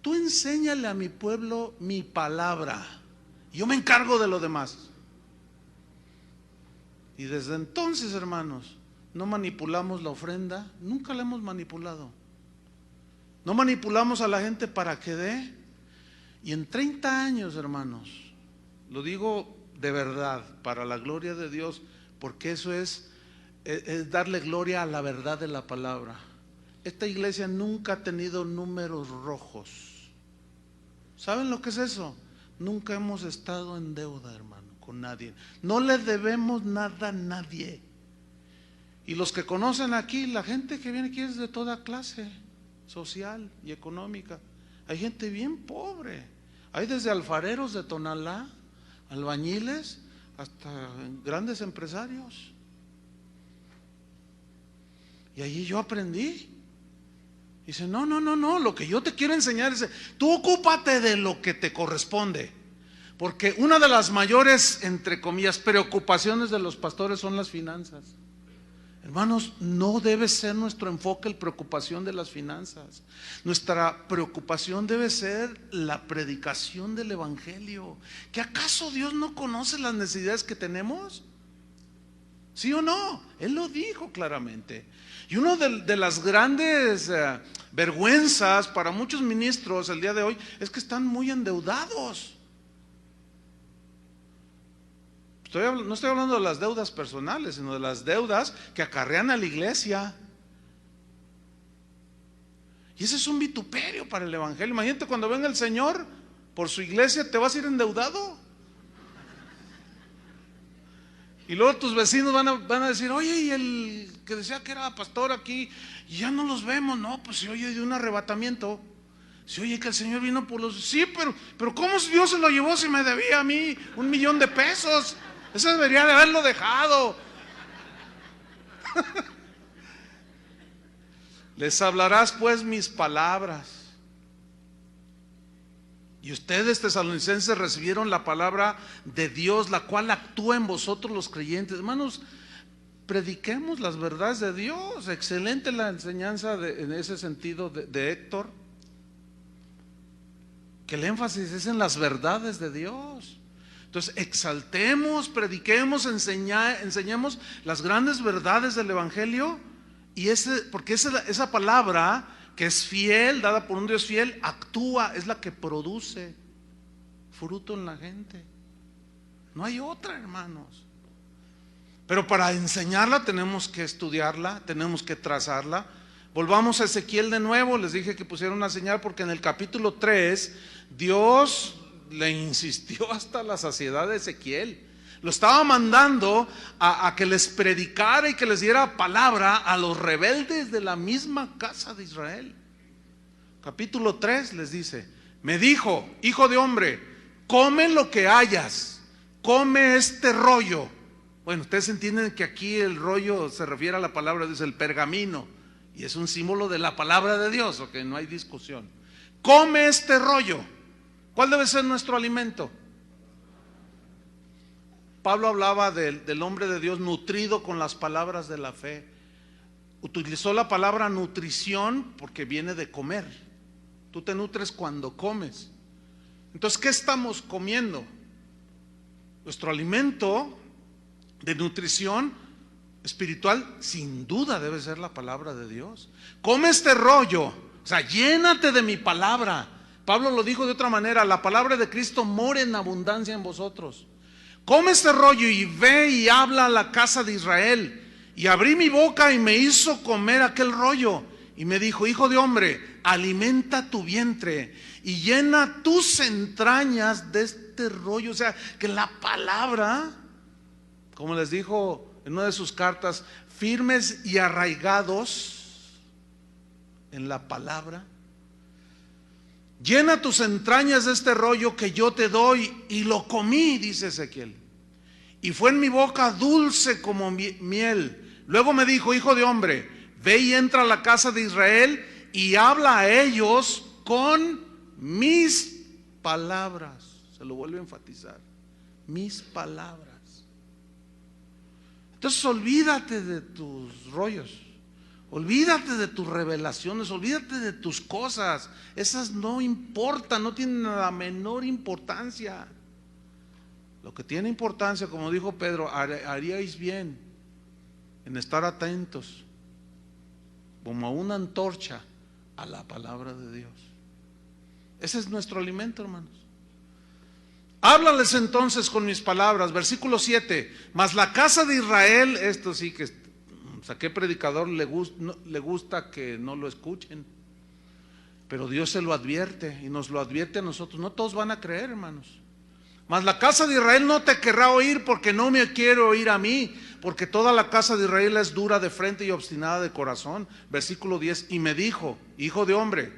tú enséñale a mi pueblo mi palabra, yo me encargo de lo demás. Y desde entonces, hermanos, no manipulamos la ofrenda, nunca la hemos manipulado. No manipulamos a la gente para que dé. Y en 30 años, hermanos, lo digo de verdad, para la gloria de Dios, porque eso es darle gloria a la verdad de la palabra. Esta iglesia nunca ha tenido números rojos. ¿Saben lo que es eso? Nunca hemos estado en deuda, hermano, con nadie. No le debemos nada a nadie. Y los que conocen aquí, la gente que viene aquí es de toda clase social y económica. Hay gente bien pobre. Hay desde alfareros de Tonalá, albañiles, hasta grandes empresarios. Y allí yo aprendí. Dice: no, lo que yo te quiero enseñar es: tú ocúpate de lo que te corresponde. Porque una de las mayores, entre comillas, preocupaciones de los pastores son las finanzas. Hermanos, no debe ser nuestro enfoque la preocupación de las finanzas. Nuestra preocupación debe ser la predicación del evangelio. ¿Que acaso Dios no conoce las necesidades que tenemos? ¿Sí o no? Él lo dijo claramente. Y una de las grandes vergüenzas para muchos ministros el día de hoy es que están muy endeudados. No estoy hablando de las deudas personales, sino de las deudas que acarrean a la iglesia. Y ese es un vituperio para el evangelio. Imagínate cuando venga el Señor por su iglesia, te vas a ir endeudado. Y luego tus vecinos van a decir: oye, y el que decía que era pastor aquí, y ya no los vemos. No, pues se oye de un arrebatamiento. Se oye que el Señor vino por los... Sí, pero ¿cómo Dios se lo llevó si me debía a mí $1,000,000? Eso debería de haberlo dejado. Les hablarás pues mis palabras. Y ustedes, tesalonicenses, recibieron la palabra de Dios, la cual actúa en vosotros los creyentes. Hermanos, prediquemos las verdades de Dios. Excelente la enseñanza en ese sentido de Héctor, que el énfasis es en las verdades de Dios. Entonces exaltemos, prediquemos, enseñemos las grandes verdades del Evangelio, y porque esa palabra que es fiel, dada por un Dios fiel, actúa, es la que produce fruto en la gente. No hay otra, hermanos. Pero para enseñarla tenemos que estudiarla, tenemos que trazarla. Volvamos a Ezequiel de nuevo. Les dije que pusiera una señal porque en el capítulo 3 Dios le insistió hasta la saciedad de Ezequiel. Lo estaba mandando a que les predicara y que les diera palabra a los rebeldes de la misma casa de Israel. Capítulo 3 les dice: me dijo, hijo de hombre, come lo que hayas, come este rollo. Bueno, ustedes entienden que aquí el rollo se refiere a la palabra, dice el pergamino, y es un símbolo de la palabra de Dios, ok, no hay discusión. Come este rollo. ¿Cuál debe ser nuestro alimento? Pablo hablaba del hombre de Dios nutrido con las palabras de la fe. Utilizó la palabra nutrición porque viene de comer. Tú te nutres cuando comes. Entonces, ¿qué estamos comiendo? Nuestro alimento de nutrición espiritual sin duda debe ser la palabra de Dios. Come este rollo, o sea, llénate de mi palabra. Pablo lo dijo de otra manera: la palabra de Cristo mora en abundancia en vosotros. Come este rollo y ve y habla a la casa de Israel. Y abrí mi boca y me hizo comer aquel rollo. Y me dijo: hijo de hombre, alimenta tu vientre y llena tus entrañas de este rollo. O sea, que la palabra, como les dijo en una de sus cartas, firmes y arraigados en la palabra. Llena tus entrañas de este rollo que yo te doy. Y lo comí, dice Ezequiel, y fue en mi boca dulce como miel. Luego me dijo: hijo de hombre, ve y entra a la casa de Israel y habla a ellos con mis palabras. Se lo vuelvo a enfatizar: mis palabras. Entonces olvídate de tus rollos, olvídate de tus revelaciones, olvídate de tus cosas. Esas no importan, no tienen la menor importancia. Lo que tiene importancia, como dijo Pedro, haríais bien en estar atentos como a una antorcha a la palabra de Dios. Ese es nuestro alimento, hermanos. Háblales entonces con mis palabras. Versículo 7. Mas la casa de Israel, esto sí que, o sea, ¿qué predicador le gusta que no lo escuchen? Pero Dios se lo advierte y nos lo advierte a nosotros. No todos van a creer, hermanos. Mas la casa de Israel no te querrá oír, porque no me quiere oír a mí, porque toda la casa de Israel es dura de frente y obstinada de corazón. Versículo 10. Y me dijo: hijo de hombre,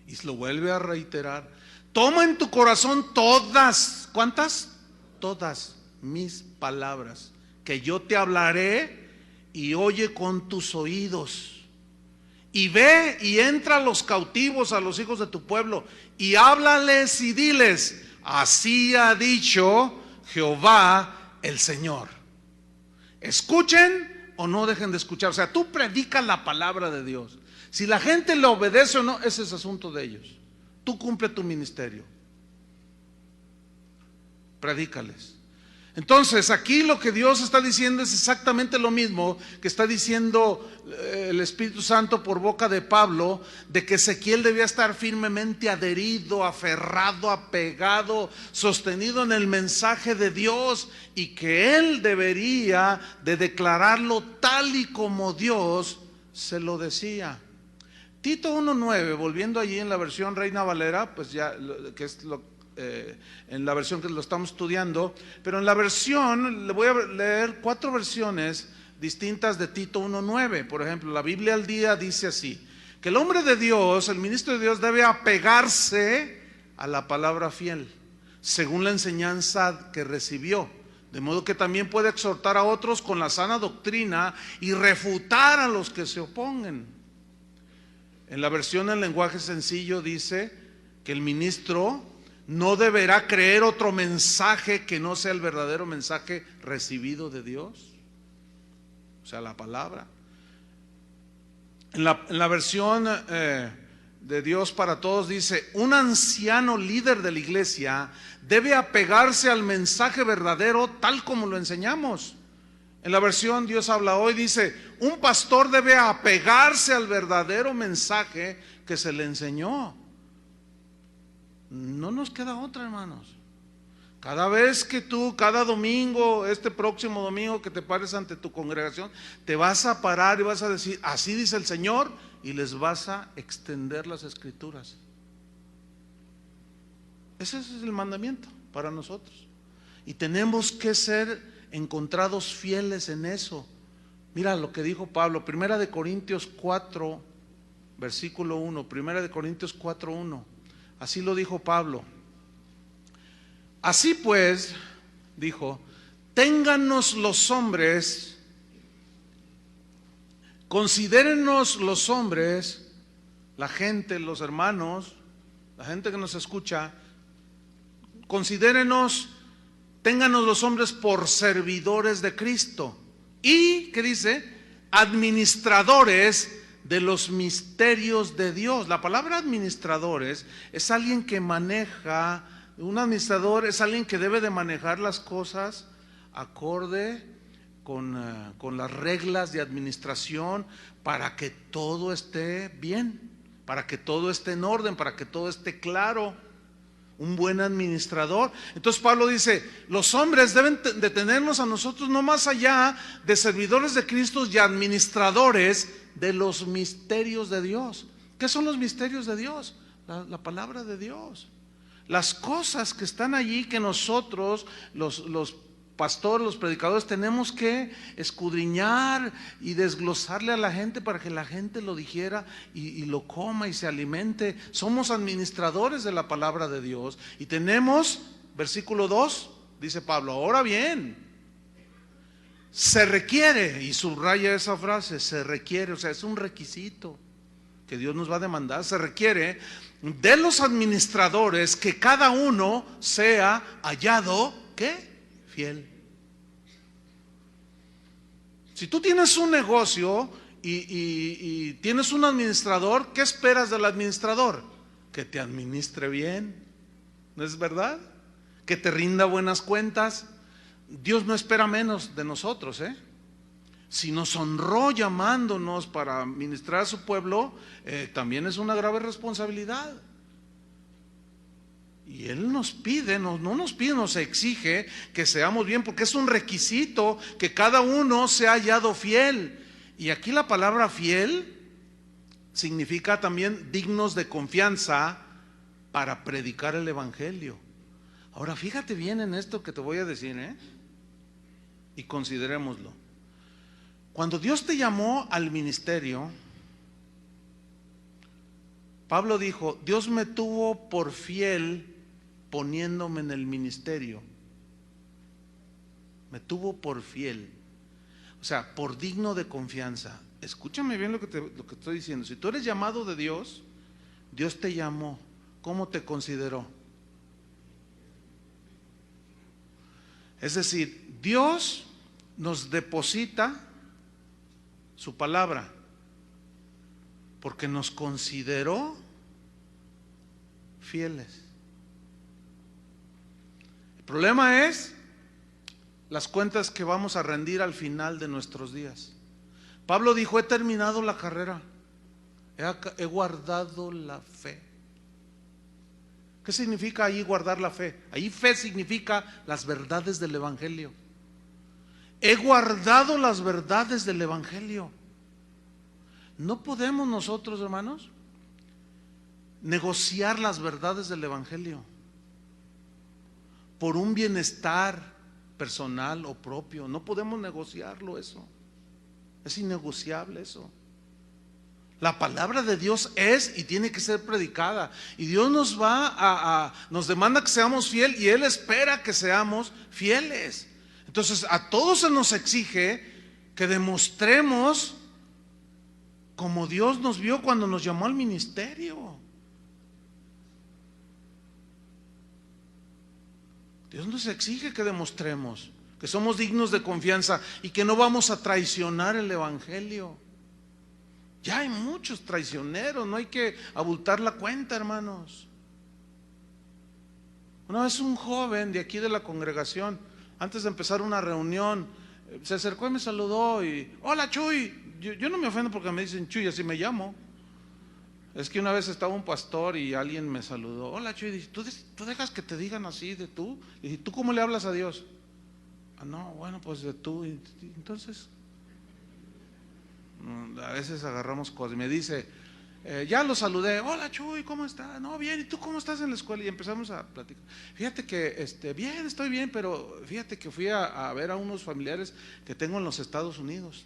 y se lo vuelve a reiterar, toma en tu corazón todas, ¿cuántas? Todas mis palabras, que yo te hablaré, y oye con tus oídos. Y ve y entra a los cautivos, a los hijos de tu pueblo, y háblales y diles: así ha dicho Jehová el Señor. Escuchen o no dejen de escuchar. O sea, tú predicas la palabra de Dios. Si la gente le obedece o no, ese es asunto de ellos. Tú cumple tu ministerio. Predícales. Entonces, aquí lo que Dios está diciendo es exactamente lo mismo que está diciendo el Espíritu Santo por boca de Pablo, de que Ezequiel debía estar firmemente adherido, aferrado, apegado, sostenido en el mensaje de Dios, y que él debería de declararlo tal y como Dios se lo decía. Tito 1:9, volviendo allí en la versión Reina Valera, pues ya, que es en la versión que lo estamos estudiando, pero en la versión, le voy a leer 4 versiones distintas de Tito 1:9. Por ejemplo, la Biblia al Día dice así: que el hombre de Dios, el ministro de Dios, debe apegarse a la palabra fiel, según la enseñanza que recibió, de modo que también puede exhortar a otros con la sana doctrina y refutar a los que se opongan. En la versión en lenguaje sencillo dice: que el ministro no deberá creer otro mensaje que no sea el verdadero mensaje recibido de Dios, o sea, la palabra. En la versión de Dios para Todos dice: un anciano líder de la iglesia debe apegarse al mensaje verdadero tal como lo enseñamos. En la versión Dios habla hoy dice: un pastor debe apegarse al verdadero mensaje que se le enseñó. No nos queda otra, hermanos. Cada vez que tú, cada domingo, este próximo domingo que te pares ante tu congregación, te vas a parar y vas a decir: así dice el Señor, y les vas a extender las escrituras. Ese es el mandamiento para nosotros. Y tenemos que ser encontrados fieles en eso. Mira lo que dijo Pablo, 1 Corintios 4, versículo 1, 1 Corintios 4, 1. Así lo dijo Pablo. Así pues, dijo, téngannos los hombres, considérennos los hombres, la gente, los hermanos, la gente que nos escucha, considérenos, téngannos los hombres por servidores de Cristo. Y, ¿qué dice? Administradores de los misterios de Dios. La palabra administradores es alguien que maneja. Un administrador es alguien que debe de manejar las cosas acorde con las reglas de administración para que todo esté bien, para que todo esté en orden, para que todo esté claro. Un buen administrador. Entonces Pablo dice: los hombres deben de tenernos a nosotros no más allá de servidores de Cristo y administradores de los misterios de Dios. ¿Qué son los misterios de Dios? La palabra de Dios. Las cosas que están allí que nosotros, los pastores, los predicadores, tenemos que escudriñar y desglosarle a la gente para que la gente lo digiera y lo coma y se alimente. Somos administradores de la palabra de Dios y tenemos, versículo 2, dice Pablo: ahora bien, se requiere, y subraya esa frase, se requiere, o sea, es un requisito que Dios nos va a demandar, se requiere de los administradores que cada uno sea hallado, ¿qué? Fiel. Si tú tienes un negocio y tienes un administrador, ¿qué esperas del administrador? Que te administre bien, ¿no es verdad? Que te rinda buenas cuentas. Dios no espera menos de nosotros, Si nos honró llamándonos para ministrar a su pueblo, también es una grave responsabilidad. Y Él nos pide, no nos pide, nos exige que seamos bien, porque es un requisito que cada uno sea hallado fiel. Y aquí la palabra fiel significa también dignos de confianza para predicar el evangelio. Ahora fíjate bien en esto que te voy a decir, y considerémoslo. Cuando Dios te llamó al ministerio, Pablo dijo: Dios me tuvo por fiel poniéndome en el ministerio. Me tuvo por fiel, o sea, por digno de confianza. Escúchame bien lo que estoy diciendo. Si tú eres llamado de Dios, Dios te llamó. ¿Cómo te consideró? Es decir, Dios nos deposita su palabra porque nos consideró fieles. El problema es las cuentas que vamos a rendir al final de nuestros días. Pablo dijo: he terminado la carrera, he guardado la fe. ¿Qué significa ahí guardar la fe? Ahí fe significa las verdades del evangelio. He guardado las verdades del evangelio. No podemos nosotros, hermanos, negociar las verdades del evangelio por un bienestar personal o propio. No podemos negociarlo eso. Es innegociable eso. La palabra de Dios es y tiene que ser predicada. Y Dios nos demanda que seamos fieles y Él espera que seamos fieles. Entonces a todos se nos exige que demostremos como Dios nos vio cuando nos llamó al ministerio. Dios nos exige que demostremos que somos dignos de confianza y que no vamos a traicionar el evangelio. Ya hay muchos traicioneros, no hay que abultar la cuenta, hermanos. Una vez un joven de aquí de la congregación, antes de empezar una reunión, se acercó y me saludó y, hola Chuy. Yo no me ofendo porque me dicen Chuy, así me llamo. Es que una vez estaba un pastor y alguien me saludó, hola Chuy, dice, ¿tú dejas que te digan así de tú? Y dije, ¿tú cómo le hablas a Dios? Ah, no, bueno, pues de tú. Entonces, a veces agarramos cosas. Y me dice, ya lo saludé, hola Chuy, ¿cómo estás? No, bien, ¿y tú cómo estás en la escuela? Y empezamos a platicar. Fíjate que, bien, estoy bien, pero fíjate que fui a ver a unos familiares que tengo en los Estados Unidos.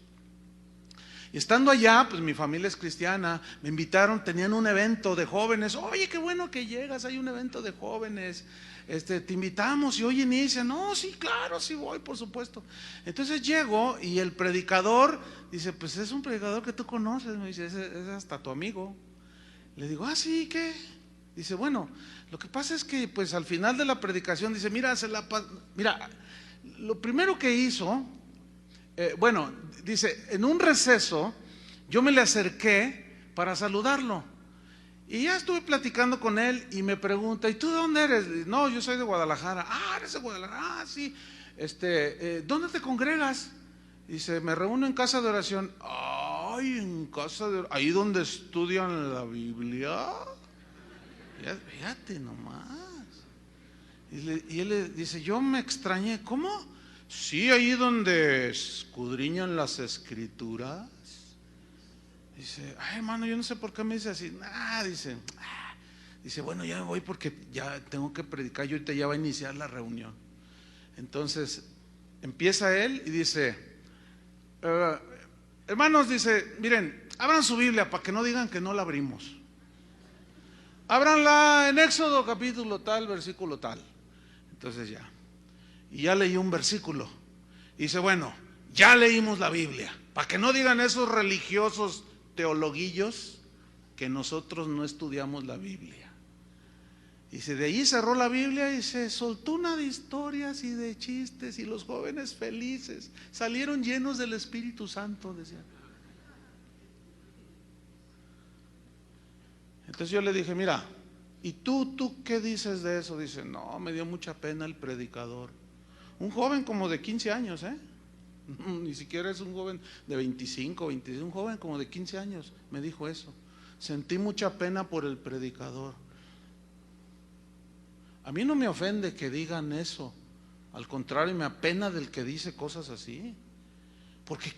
Y estando allá, pues mi familia es cristiana, me invitaron, tenían un evento de jóvenes. Oye, qué bueno que llegas, hay un evento de jóvenes, te invitamos y hoy inicia. No, sí, claro, sí voy, por supuesto. Entonces llego y el predicador dice, pues es un predicador que tú conoces, me dice, es hasta tu amigo. Le digo, ah, sí, ¿qué? Dice, bueno, lo que pasa es que pues al final de la predicación dice, mira, lo primero que hizo, bueno, dice, en un receso yo me le acerqué para saludarlo y ya estuve platicando con él y me pregunta, ¿y tú de dónde eres? No, yo soy de Guadalajara. Ah, eres de Guadalajara, ah, sí. ¿Dónde te congregas? Dice, me reúno en casa de oración. Ay, en casa de oración, ahí donde estudian la Biblia. Fíjate nomás. Y él le dice, yo me extrañé, ¿cómo? Sí, ahí donde escudriñan las escrituras. Dice, ay hermano, yo no sé por qué me dice así. Dice, bueno, ya me voy porque ya tengo que predicar y ahorita ya va a iniciar la reunión. Entonces empieza él y dice, hermanos, dice, miren, abran su Biblia para que no digan que no la abrimos. Ábranla en Éxodo capítulo tal, versículo tal. Entonces ya, y ya leí un versículo. Y dice, bueno, ya leímos la Biblia, para que no digan esos religiosos teologuillos que nosotros no estudiamos la Biblia. Dice, de ahí cerró la Biblia y se soltó una de historias y de chistes y los jóvenes felices salieron llenos del Espíritu Santo, decían. Entonces yo le dije, mira, ¿y tú qué dices de eso? Dice, no, me dio mucha pena el predicador. Un joven como de 15 años, ni siquiera es un joven de 25, 26, un joven como de 15 años me dijo eso. Sentí mucha pena por el predicador. A mí no me ofende que digan eso, al contrario, me apena del que dice cosas así. Porque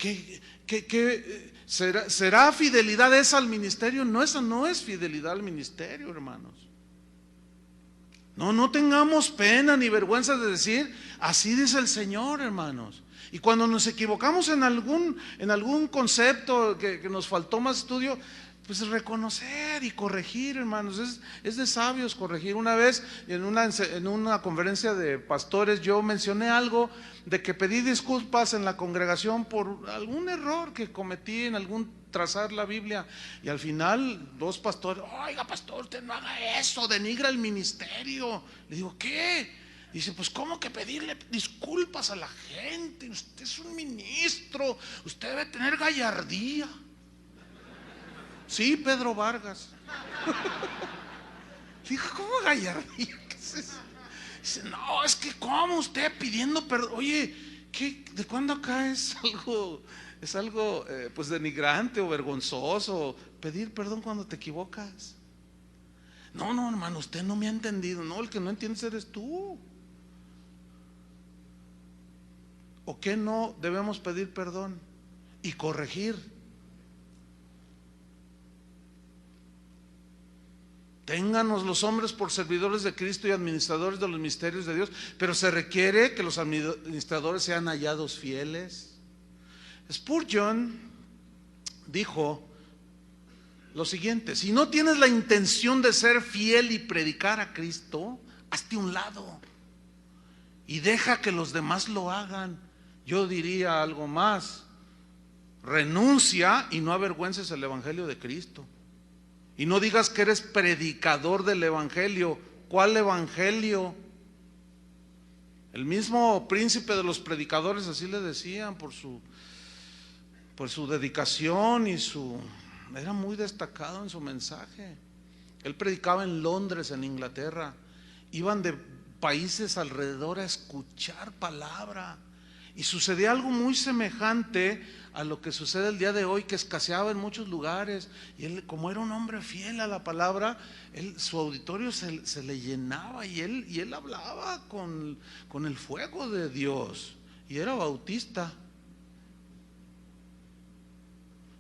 ¿qué será fidelidad esa al ministerio? No, esa no es fidelidad al ministerio, hermanos. No tengamos pena ni vergüenza de decir, así dice el Señor, hermanos. Y cuando nos equivocamos en algún concepto que nos faltó más estudio, pues reconocer y corregir, hermanos. Es de sabios corregir. Una vez en una conferencia de pastores yo mencioné algo de que pedí disculpas en la congregación por algún error que cometí en algún trazar la Biblia, y al final dos pastores, oiga pastor, usted no haga eso, denigra el ministerio. Le digo, ¿qué? Dice, pues ¿cómo que pedirle disculpas a la gente? Usted es un ministro, usted debe tener gallardía. Sí, Pedro Vargas. Dijo, ¿cómo gallardía? ¿Qué es eso? Dice, no, es que ¿cómo usted pidiendo perdón? Oye, ¿de cuándo acá es algo pues denigrante o vergonzoso pedir perdón cuando te equivocas? No, hermano, usted no me ha entendido. No, el que no entiendes eres tú. ¿O qué no debemos pedir perdón y corregir? Ténganos los hombres por servidores de Cristo y administradores de los misterios de Dios, pero se requiere que los administradores sean hallados fieles. Spurgeon dijo lo siguiente: si no tienes la intención de ser fiel y predicar a Cristo, hazte a un lado y deja que los demás lo hagan. Yo diría algo más: renuncia y no avergüences el evangelio de Cristo. Y no digas que eres predicador del evangelio. ¿Cuál evangelio? El mismo príncipe de los predicadores así le decían por su dedicación era muy destacado en su mensaje. Él predicaba en Londres, en Inglaterra. Iban de países alrededor a escuchar palabra. Y sucedía algo muy semejante a lo que sucede el día de hoy, que escaseaba en muchos lugares. Y él, como era un hombre fiel a la palabra, su auditorio se le llenaba y él hablaba con el fuego de Dios. Y era bautista.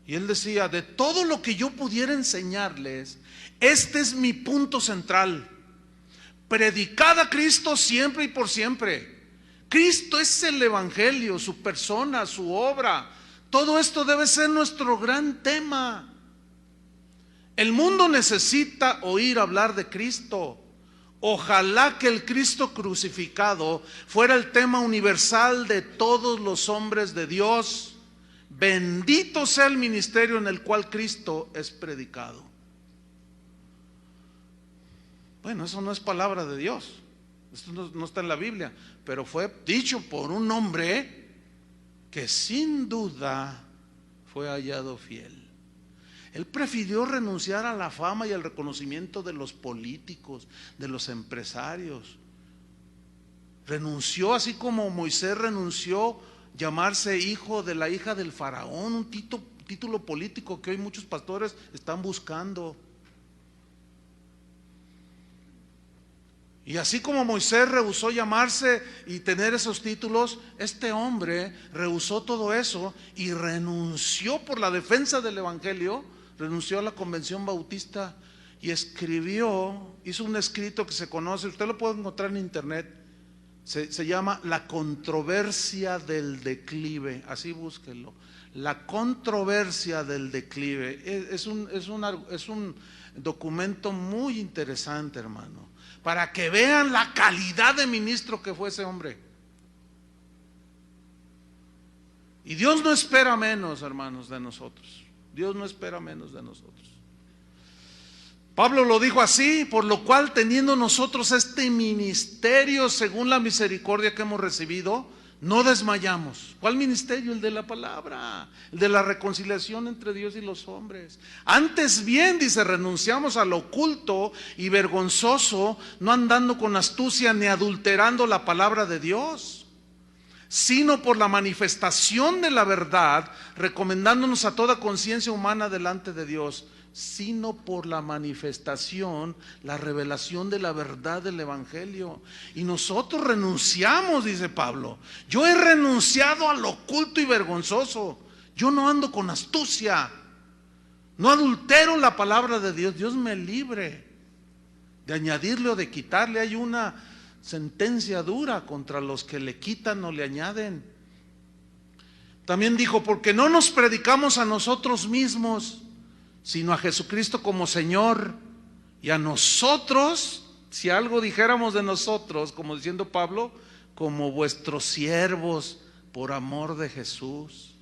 Y él decía: de todo lo que yo pudiera enseñarles, este es mi punto central: predicad a Cristo siempre y por siempre. Cristo es el evangelio, su persona, su obra. Todo esto debe ser nuestro gran tema. El mundo necesita oír hablar de Cristo. Ojalá que el Cristo crucificado fuera el tema universal de todos los hombres de Dios. Bendito sea el ministerio en el cual Cristo es predicado. Bueno, eso no es palabra de Dios, esto no está en la Biblia, pero fue dicho por un hombre que sin duda fue hallado fiel. Él prefirió renunciar a la fama y al reconocimiento de los políticos, de los empresarios. Renunció, así como Moisés renunció llamarse hijo de la hija del faraón, un título político que hoy muchos pastores están buscando. Y así como Moisés rehusó llamarse y tener esos títulos, este hombre rehusó todo eso y renunció por la defensa del evangelio, renunció a la convención bautista y hizo un escrito que se conoce, usted lo puede encontrar en internet, se llama La controversia del declive, así búsquenlo. La controversia del declive es un documento muy interesante, hermano, para que vean la calidad de ministro que fue ese hombre. Y Dios no espera menos, hermanos, de nosotros. Dios no espera menos de nosotros. Pablo lo dijo así: por lo cual, teniendo nosotros este ministerio según la misericordia que hemos recibido, no desmayamos. ¿Cuál ministerio? El de la palabra, el de la reconciliación entre Dios y los hombres. Antes bien, dice, renunciamos a lo oculto y vergonzoso, no andando con astucia ni adulterando la palabra de Dios, sino por la manifestación de la verdad, recomendándonos a toda conciencia humana delante de Dios. Sino por la manifestación, la revelación de la verdad del evangelio. Y nosotros renunciamos, dice Pablo. Yo he renunciado a lo oculto y vergonzoso. Yo no ando con astucia, no adultero la palabra de Dios. Dios me libre de añadirle o de quitarle. Hay una sentencia dura contra los que le quitan o le añaden. También dijo: porque no nos predicamos a nosotros mismos, sino a Jesucristo como Señor, y a nosotros, si algo dijéramos de nosotros, como diciendo Pablo, como vuestros siervos por amor de Jesús.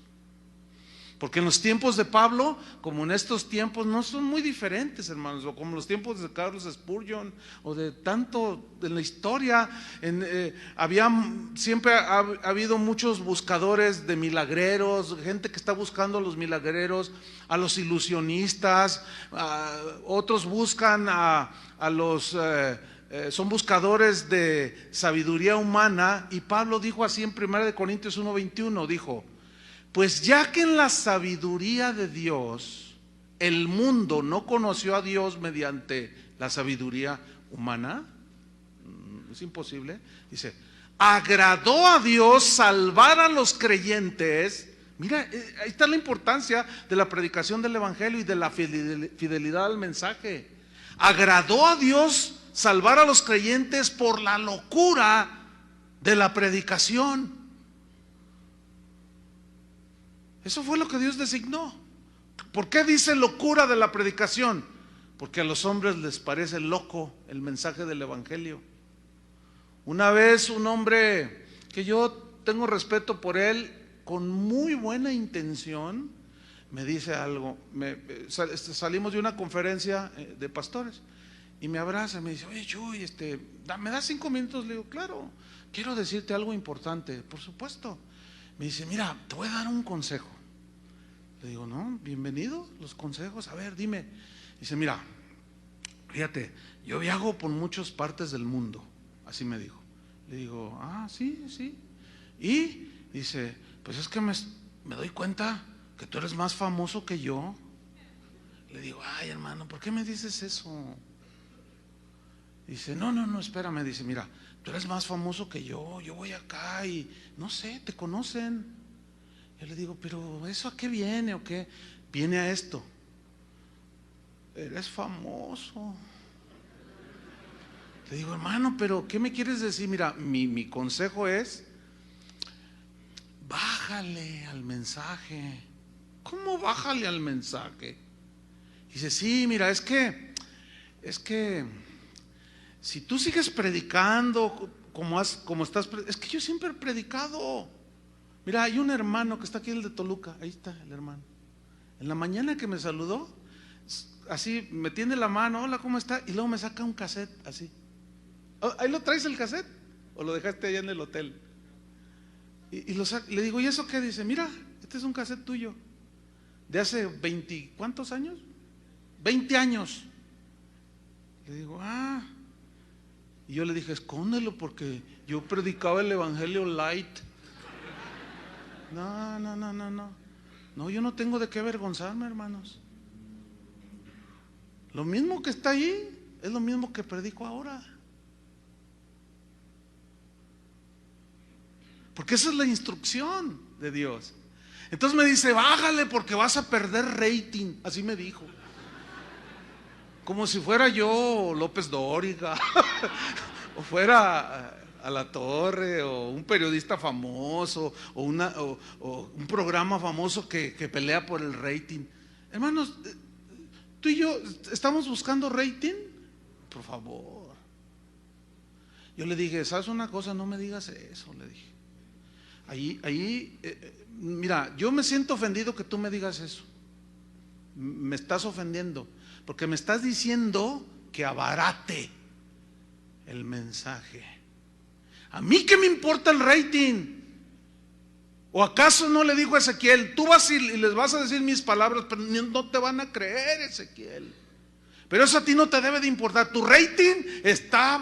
Porque en los tiempos de Pablo, como en estos tiempos, no son muy diferentes, hermanos, o como los tiempos de Carlos Spurgeon, o de tanto en la historia. Siempre ha habido muchos buscadores de milagreros, gente que está buscando a los milagreros, a los ilusionistas, otros buscan son buscadores de sabiduría humana. Y Pablo dijo así en 1 Corintios 1:21, dijo: pues ya que en la sabiduría de Dios el mundo no conoció a Dios mediante la sabiduría humana, es imposible, dice, agradó a Dios salvar a los creyentes. Mira, ahí está la importancia de la predicación del evangelio y de la fidelidad al mensaje. Agradó a Dios salvar a los creyentes por la locura de la predicación. Eso fue lo que Dios designó. ¿Por qué dice locura de la predicación? Porque a los hombres les parece loco el mensaje del evangelio. Una vez un hombre que yo tengo respeto por él, con muy buena intención, me dice algo. Salimos de una conferencia de pastores y me abraza y me dice, oye Chuy, ¿me das 5 minutos? Le digo, claro, quiero decirte algo importante. Por supuesto. Me dice, mira, te voy a dar un consejo. Le digo, no, bienvenido los consejos, a ver, dime. Dice, mira, fíjate, yo viajo por muchas partes del mundo, así me dijo. Le digo, sí, sí. Y dice, pues es que me doy cuenta que tú eres más famoso que yo. Le digo, ay hermano, ¿por qué me dices eso? Dice, no, espérame. Dice, mira, tú eres más famoso que yo voy acá y no sé, te conocen. Yo le digo, pero ¿eso a qué viene o qué? Viene a esto. Eres famoso. Le digo, hermano, pero ¿qué me quieres decir? Mira, mi consejo es, bájale al mensaje. ¿Cómo bájale al mensaje? Dice, sí, mira, es que si tú sigues predicando como estás, es que yo siempre he predicado. Mira, hay un hermano que está aquí, el de Toluca, ahí está el hermano. En la mañana que me saludó, así me tiende la mano, hola, ¿cómo está? Y luego me saca un cassette, así. ¿Ahí lo traes el cassette? ¿O lo dejaste allá en el hotel? Y le digo, ¿y eso qué? Dice, mira, este es un cassette tuyo. De hace 20, ¿cuántos años? 20 años. Le digo, Y yo le dije, escóndelo porque yo predicaba el evangelio light. No, yo no tengo de qué avergonzarme, hermanos. Lo mismo que está ahí es lo mismo que predico ahora. Porque esa es la instrucción de Dios. Entonces me dice, bájale porque vas a perder rating. Así me dijo. Como si fuera yo López Dóriga o fuera a la Torre, o un periodista famoso, o un programa famoso que pelea por el rating. Hermanos, tú y yo estamos buscando rating, por favor. Yo le dije, ¿sabes una cosa? No me digas eso, le dije. Mira, yo me siento ofendido que tú me digas eso. Me estás ofendiendo, porque me estás diciendo que abarate el mensaje. ¿A mí qué me importa el rating? ¿O acaso no le dijo a Ezequiel, tú vas y les vas a decir mis palabras, pero no te van a creer, Ezequiel? Pero eso a ti no te debe de importar. Tu rating está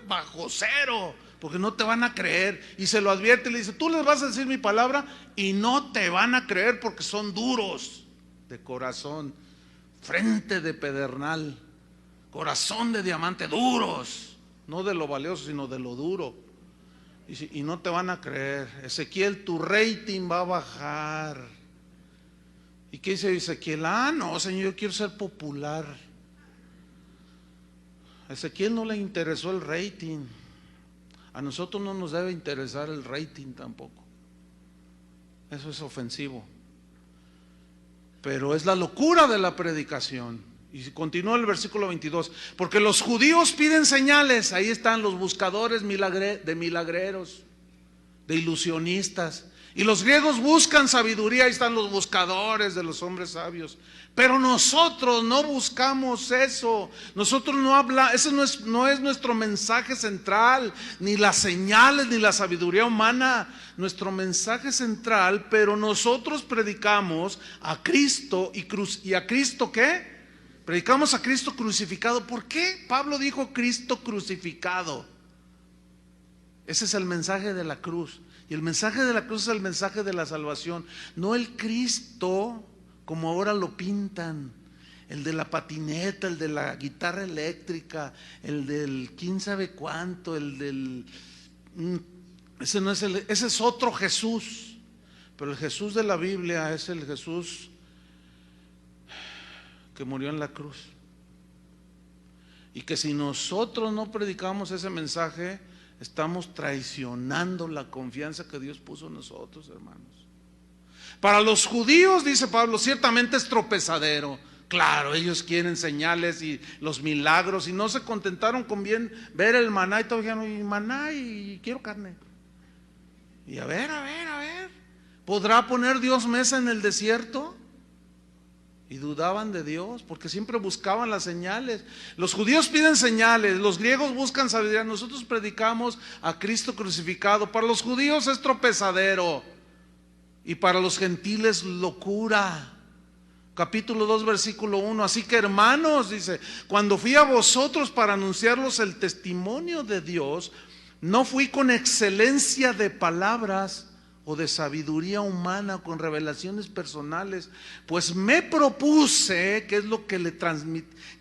bajo cero, porque no te van a creer. Y se lo advierte y le dice, tú les vas a decir mi palabra y no te van a creer porque son duros de corazón, frente de pedernal, corazón de diamante, duros. No de lo valioso, sino de lo duro. Y no te van a creer. Ezequiel, tu rating va a bajar. ¿Y qué dice Ezequiel? No, Señor, yo quiero ser popular. A Ezequiel no le interesó el rating. A nosotros no nos debe interesar el rating tampoco. Eso es ofensivo. Pero es la locura de la predicación. Y continúa el versículo 22, porque los judíos piden señales, ahí están los buscadores de milagreros, de ilusionistas, y los griegos buscan sabiduría, ahí están los buscadores de los hombres sabios. Pero nosotros no buscamos eso, nosotros no hablamos, ese no es nuestro mensaje central, ni las señales, ni la sabiduría humana. Nuestro mensaje central, pero nosotros predicamos a Cristo y a Cristo ¿qué? Predicamos a Cristo crucificado. ¿Por qué Pablo dijo Cristo crucificado? Ese es el mensaje de la cruz. Y el mensaje de la cruz es el mensaje de la salvación. No el Cristo como ahora lo pintan. El de la patineta, el de la guitarra eléctrica, el del quién sabe cuánto, ese no es ese es otro Jesús. Pero el Jesús de la Biblia es el Jesús que murió en la cruz. Y que si nosotros no predicamos ese mensaje, estamos traicionando la confianza que Dios puso en nosotros, hermanos. Para los judíos, dice Pablo, ciertamente es tropezadero. Claro, ellos quieren señales y los milagros, y no se contentaron con bien ver el maná, y todos dijeron, y maná, y quiero carne. Y a ver, ¿podrá poner Dios mesa en el desierto? Y y dudaban de Dios, porque siempre buscaban las señales. Los judíos piden señales, los griegos buscan sabiduría. Nosotros predicamos a Cristo crucificado. Para los judíos es tropezadero y para los gentiles locura. Capítulo 2, versículo 1. Así que, hermanos, dice, cuando fui a vosotros para anunciarlos el testimonio de Dios, no fui con excelencia de palabras o de sabiduría humana, con revelaciones personales, pues me propuse, que es lo que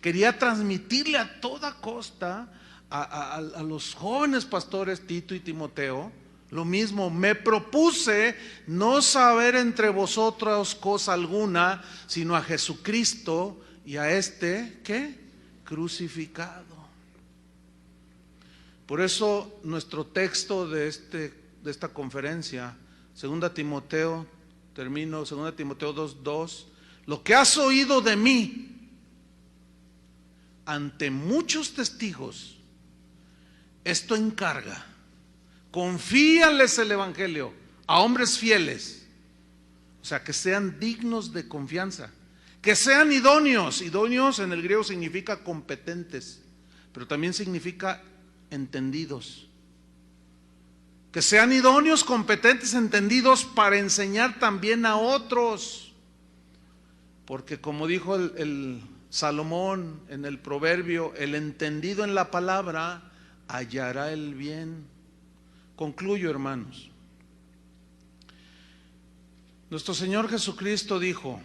quería transmitirle a toda costa a los jóvenes pastores Tito y Timoteo, lo mismo, me propuse no saber entre vosotros cosa alguna, sino a Jesucristo y a este, ¿qué? Crucificado. Por eso nuestro texto de esta conferencia, 2 Timoteo, termino, 2 Timoteo 2:2, lo que has oído de mí ante muchos testigos, esto encarga, confíales el evangelio a hombres fieles, o sea, que sean dignos de confianza, que sean idóneos. Idóneos en el griego significa competentes, pero también significa entendidos. Que sean idóneos, competentes, entendidos para enseñar también a otros. Porque como dijo el Salomón en el proverbio, el entendido en la palabra hallará el bien. Concluyo, hermanos. Nuestro Señor Jesucristo dijo: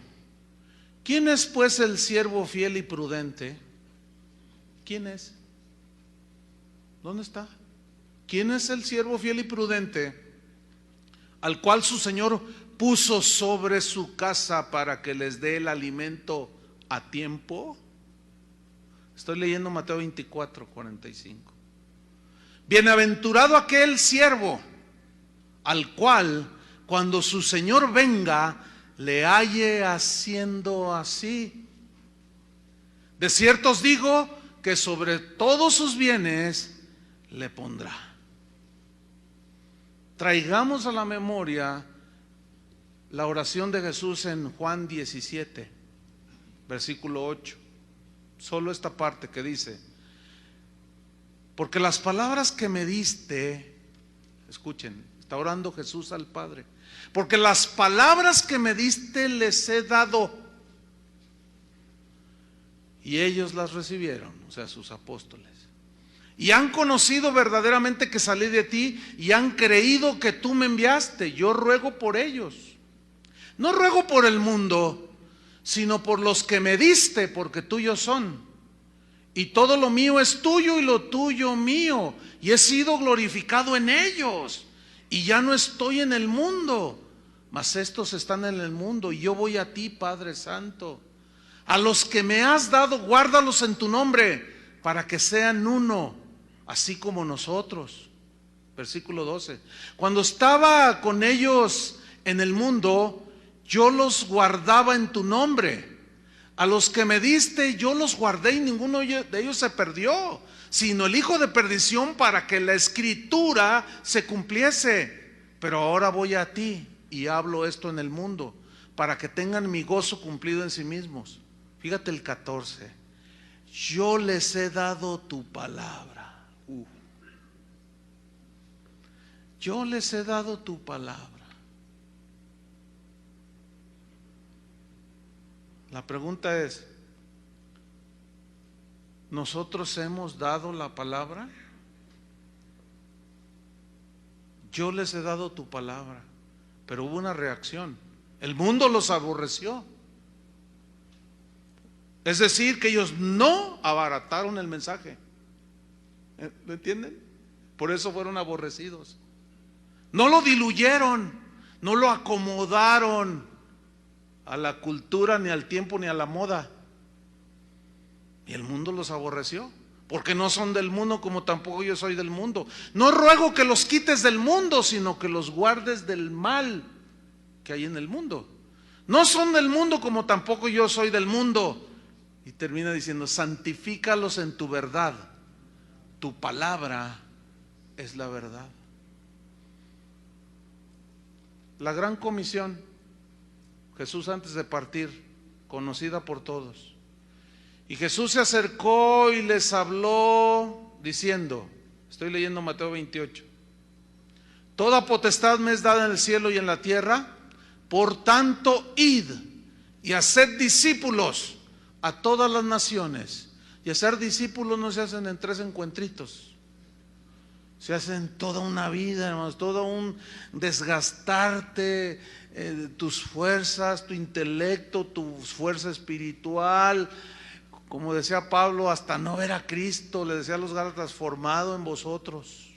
¿quién es pues el siervo fiel y prudente? ¿Quién es? ¿Dónde está? ¿Quién es el siervo fiel y prudente al cual su Señor puso sobre su casa para que les dé el alimento a tiempo? Estoy leyendo Mateo 24:45. Bienaventurado aquel siervo al cual cuando su Señor venga le halle haciendo así. De cierto os digo que sobre todos sus bienes le pondrá. Traigamos a la memoria la oración de Jesús en Juan 17, versículo 8. Solo esta parte que dice: porque las palabras que me diste, escuchen, está orando Jesús al Padre, porque las palabras que me diste les he dado, y ellos las recibieron, o sea, sus apóstoles. Y han conocido verdaderamente que salí de ti y han creído que tú me enviaste. Yo ruego por ellos. No ruego por el mundo, sino por los que me diste, porque tuyos son. Y todo lo mío es tuyo y lo tuyo mío. Y he sido glorificado en ellos. Y ya no estoy en el mundo, mas estos están en el mundo. Y yo voy a ti, Padre Santo. A los que me has dado, guárdalos en tu nombre, para que sean uno, así como nosotros. Versículo 12. Cuando estaba con ellos en el mundo, yo los guardaba en tu nombre. A los que me diste yo los guardé y ninguno de ellos se perdió, sino el hijo de perdición, para que la escritura se cumpliese. Pero ahora voy a ti y hablo esto en el mundo, para que tengan mi gozo cumplido en sí mismos. Fíjate el 14. Yo les he dado tu palabra. Yo les he dado tu palabra. La pregunta es: ¿nosotros hemos dado la palabra? Yo les he dado tu palabra, pero hubo una reacción. El mundo los aborreció. Es decir, que ellos no abarataron el mensaje. ¿Lo entienden? Por eso fueron aborrecidos. No lo diluyeron, no lo acomodaron a la cultura, ni al tiempo, ni a la moda. Y el mundo los aborreció, porque no son del mundo, como tampoco yo soy del mundo. No ruego que los quites del mundo, sino que los guardes del mal que hay en el mundo. No son del mundo, como tampoco yo soy del mundo. Y termina diciendo: santifícalos en tu verdad. Tu palabra es la verdad. La gran comisión, Jesús antes de partir conocida por todos. Y Jesús se acercó y les habló diciendo, estoy leyendo Mateo 28, toda potestad me es dada en el cielo y en la tierra, por tanto id y haced discípulos a todas las naciones. Y hacer discípulos no se hacen en 3 encuentritos, se hacen toda una vida, hermanos, todo un desgastarte, tus fuerzas, tu intelecto, tu fuerza espiritual. Como decía Pablo, hasta no ver a Cristo, le decía a los Gálatas, formado en vosotros.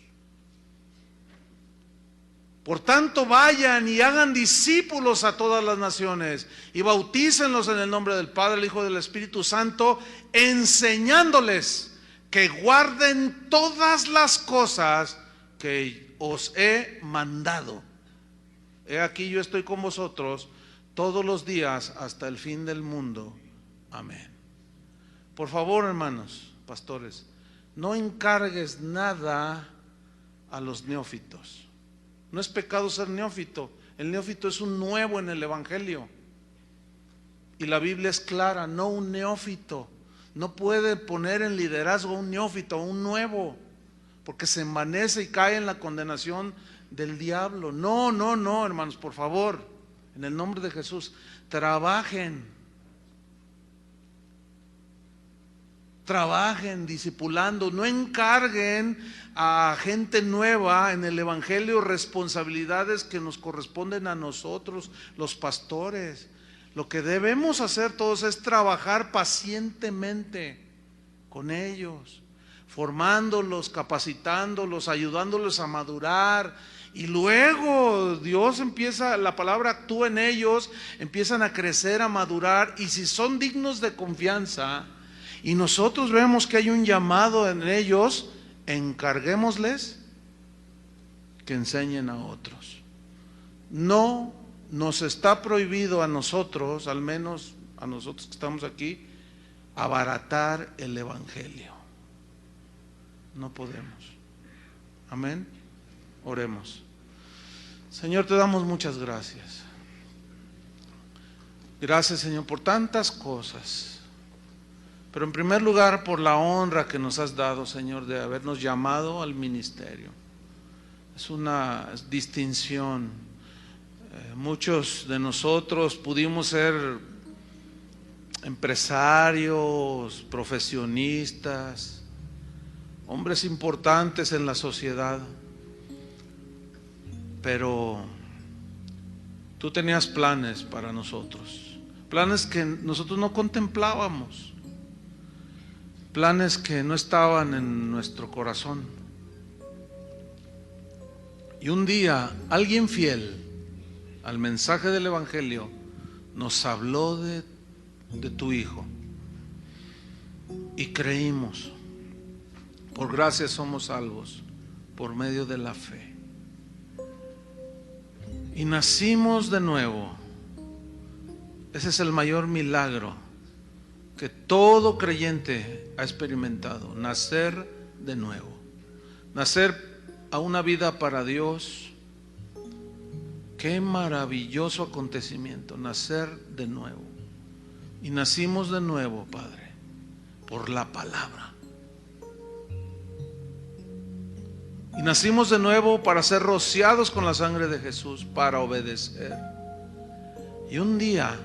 Por tanto, vayan y hagan discípulos a todas las naciones y bautícenlos en el nombre del Padre, el Hijo y del Espíritu Santo, enseñándoles que guarden todas las cosas que os he mandado. He aquí yo estoy con vosotros todos los días hasta el fin del mundo. Amén. Por favor, hermanos, pastores, no encargues nada a los neófitos. No es pecado ser neófito. El neófito es un nuevo en el Evangelio. Y la Biblia es clara, no un neófito. No puede poner en liderazgo a un neófito, a un nuevo, porque se envanece y cae en la condenación del diablo. No, no, no, hermanos, por favor, en el nombre de Jesús, trabajen discipulando, no encarguen a gente nueva en el Evangelio responsabilidades que nos corresponden a nosotros, los pastores. Lo que debemos hacer todos es trabajar pacientemente con ellos, formándolos, capacitándolos, ayudándolos a madurar. Y luego Dios empieza, la palabra actúa en ellos, empiezan a crecer, a madurar. Y si son dignos de confianza y nosotros vemos que hay un llamado en ellos, encarguémosles que enseñen a otros. No nos está prohibido a nosotros, al menos a nosotros que estamos aquí, abaratar el Evangelio. No podemos. Amén. Oremos. Señor, te damos muchas gracias. Gracias, Señor, por tantas cosas. Pero en primer lugar, por la honra que nos has dado, Señor, de habernos llamado al ministerio. Es una distinción. Muchos de nosotros pudimos ser empresarios, profesionistas, hombres importantes en la sociedad, pero tú tenías planes para nosotros, planes que nosotros no contemplábamos, planes que no estaban en nuestro corazón. Y un día alguien fiel al mensaje del Evangelio nos habló de tu Hijo y creímos. Por gracia somos salvos por medio de la fe y nacimos de nuevo. Ese es el mayor milagro que todo creyente ha experimentado: nacer de nuevo, nacer a una vida para Dios. Qué maravilloso acontecimiento, nacer de nuevo. Y nacimos de nuevo, Padre, por la palabra. Y nacimos de nuevo para ser rociados con la sangre de Jesús, para obedecer. Y un día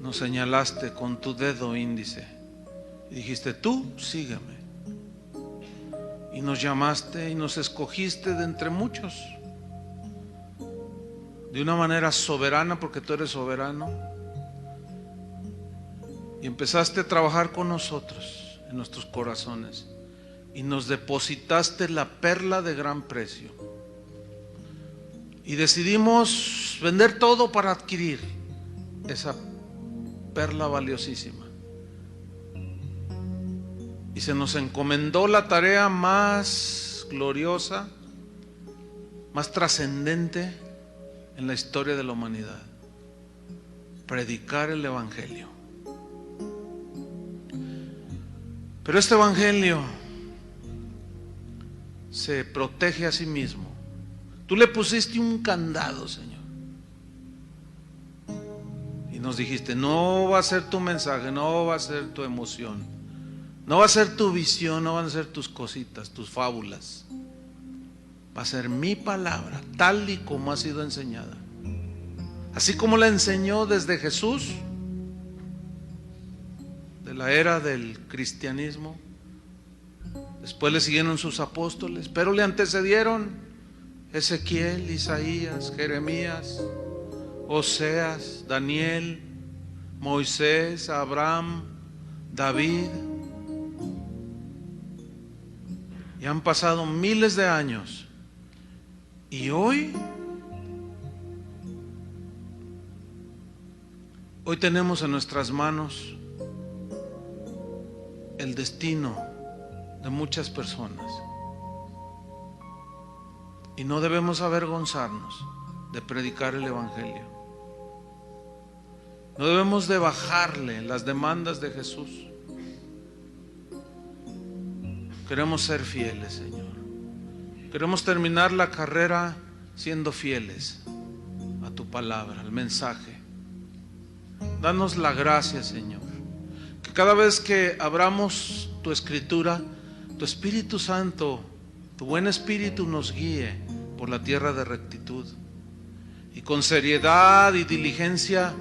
nos señalaste con tu dedo índice y dijiste: tú sígueme. Y nos llamaste y nos escogiste de entre muchos, de una manera soberana, porque tú eres soberano, y empezaste a trabajar con nosotros en nuestros corazones y nos depositaste la perla de gran precio, y decidimos vender todo para adquirir esa perla valiosísima. Y se nos encomendó la tarea más gloriosa, más trascendente en la historia de la humanidad: predicar el Evangelio. Pero este Evangelio se protege a sí mismo. Tú le pusiste un candado, Señor, y Y nos dijiste, no va a ser tu mensaje, no va a ser tu emoción, no va a ser tu visión, no van a ser tus cositas, tus fábulas. Va a ser mi palabra, tal y como ha sido enseñada. Así como la enseñó desde Jesús, de la era del cristianismo. Después le siguieron sus apóstoles, pero le antecedieron Ezequiel, Isaías, Jeremías, Oseas, Daniel, Moisés, Abraham, David. Y han pasado miles de años. Y hoy tenemos en nuestras manos el destino de muchas personas. Y no debemos avergonzarnos de predicar el Evangelio. No debemos de bajarle las demandas de Jesús. Queremos ser fieles, Señor. Queremos terminar la carrera siendo fieles a tu palabra, al mensaje. Danos la gracia, Señor, que cada vez que abramos tu escritura, tu Espíritu Santo, tu buen Espíritu nos guíe por la tierra de rectitud, y con seriedad y diligencia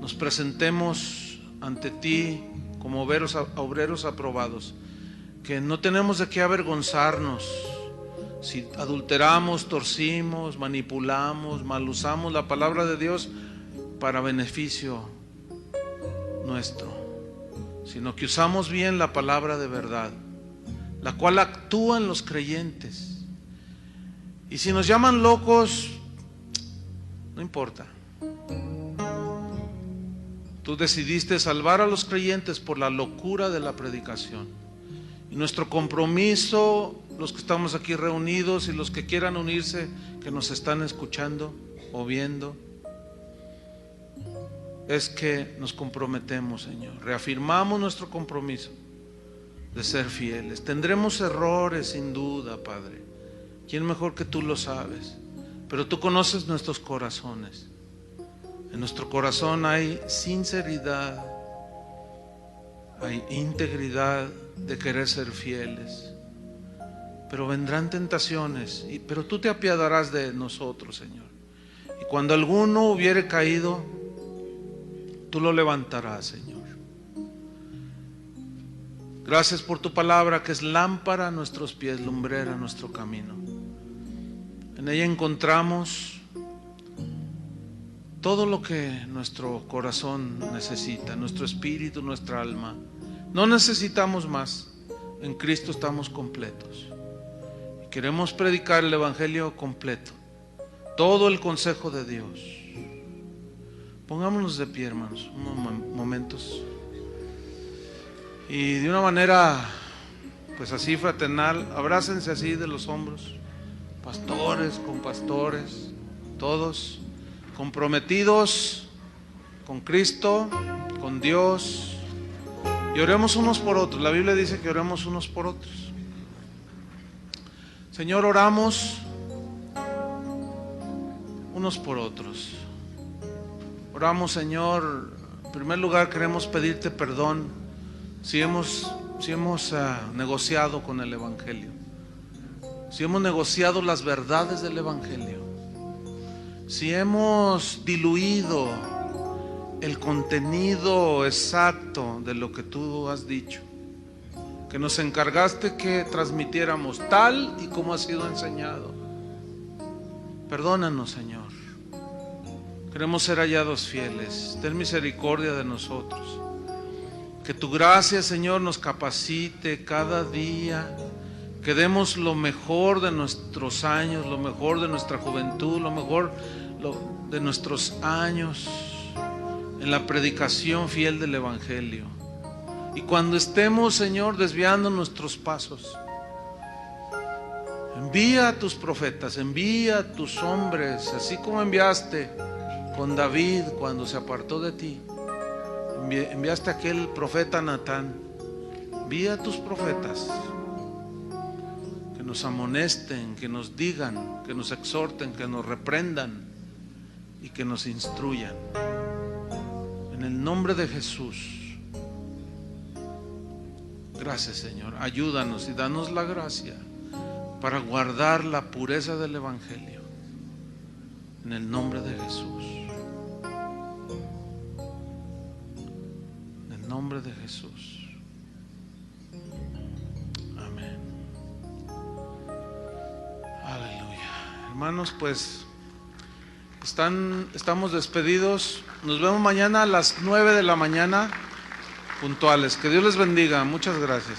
nos presentemos ante ti como obreros aprobados, que no tenemos de qué avergonzarnos si adulteramos, torcimos, manipulamos, mal usamos la palabra de Dios para beneficio nuestro, sino que usamos bien la palabra de verdad, la cual actúa en los creyentes. Y si nos llaman locos, no importa. Tú decidiste salvar a los creyentes por la locura de la predicación. Y nuestro compromiso, los que estamos aquí reunidos y los que quieran unirse, que nos están escuchando o viendo, es que nos comprometemos, Señor. Reafirmamos nuestro compromiso de ser fieles. Tendremos errores, sin duda, Padre. ¿Quién mejor que tú lo sabes? Pero tú conoces nuestros corazones. En nuestro corazón hay sinceridad, hay integridad de querer ser fieles. Pero vendrán tentaciones, pero tú te apiadarás de nosotros, Señor. Y cuando alguno hubiere caído, tú lo levantarás, Señor. Gracias por tu palabra, que es lámpara a nuestros pies, lumbrera a nuestro camino. En ella encontramos todo lo que nuestro corazón necesita, nuestro espíritu, nuestra alma. No necesitamos más. En Cristo estamos completos. Y queremos predicar el Evangelio completo, todo el consejo de Dios. Pongámonos de pie, hermanos, unos momentos. Y de una manera, pues así fraternal, abrácense así de los hombros. Pastores, con pastores, todos comprometidos con Cristo, con Dios. Y oremos unos por otros. La Biblia dice que oremos unos por otros. Señor, oramos unos por otros. Oramos, Señor. En primer lugar queremos pedirte perdón si hemos negociado con el Evangelio, si hemos negociado las verdades del Evangelio, si hemos diluido el contenido exacto de lo que tú has dicho, que nos encargaste que transmitiéramos tal y como ha sido enseñado. Perdónanos, Señor. Queremos ser hallados fieles. Ten misericordia de nosotros. Que tu gracia, Señor, nos capacite cada día. Que demos lo mejor de nuestros años, lo mejor de nuestra juventud, lo mejor de nuestros años en la predicación fiel del Evangelio. Y cuando estemos, Señor, desviando nuestros pasos, envía a tus profetas, envía a tus hombres, así como enviaste con David cuando se apartó de ti. Enviaste a aquel profeta Natán. Envía a tus profetas que nos amonesten, que nos digan, que nos exhorten, que nos reprendan y que nos instruyan. En el nombre de Jesús. Gracias, Señor. Ayúdanos y danos la gracia para guardar la pureza del Evangelio. En el nombre de Jesús. En el nombre de Jesús. Amén. Aleluya. Hermanos, pues estamos despedidos. Nos vemos mañana a las 9 de la mañana puntuales. Que Dios les bendiga. Muchas gracias.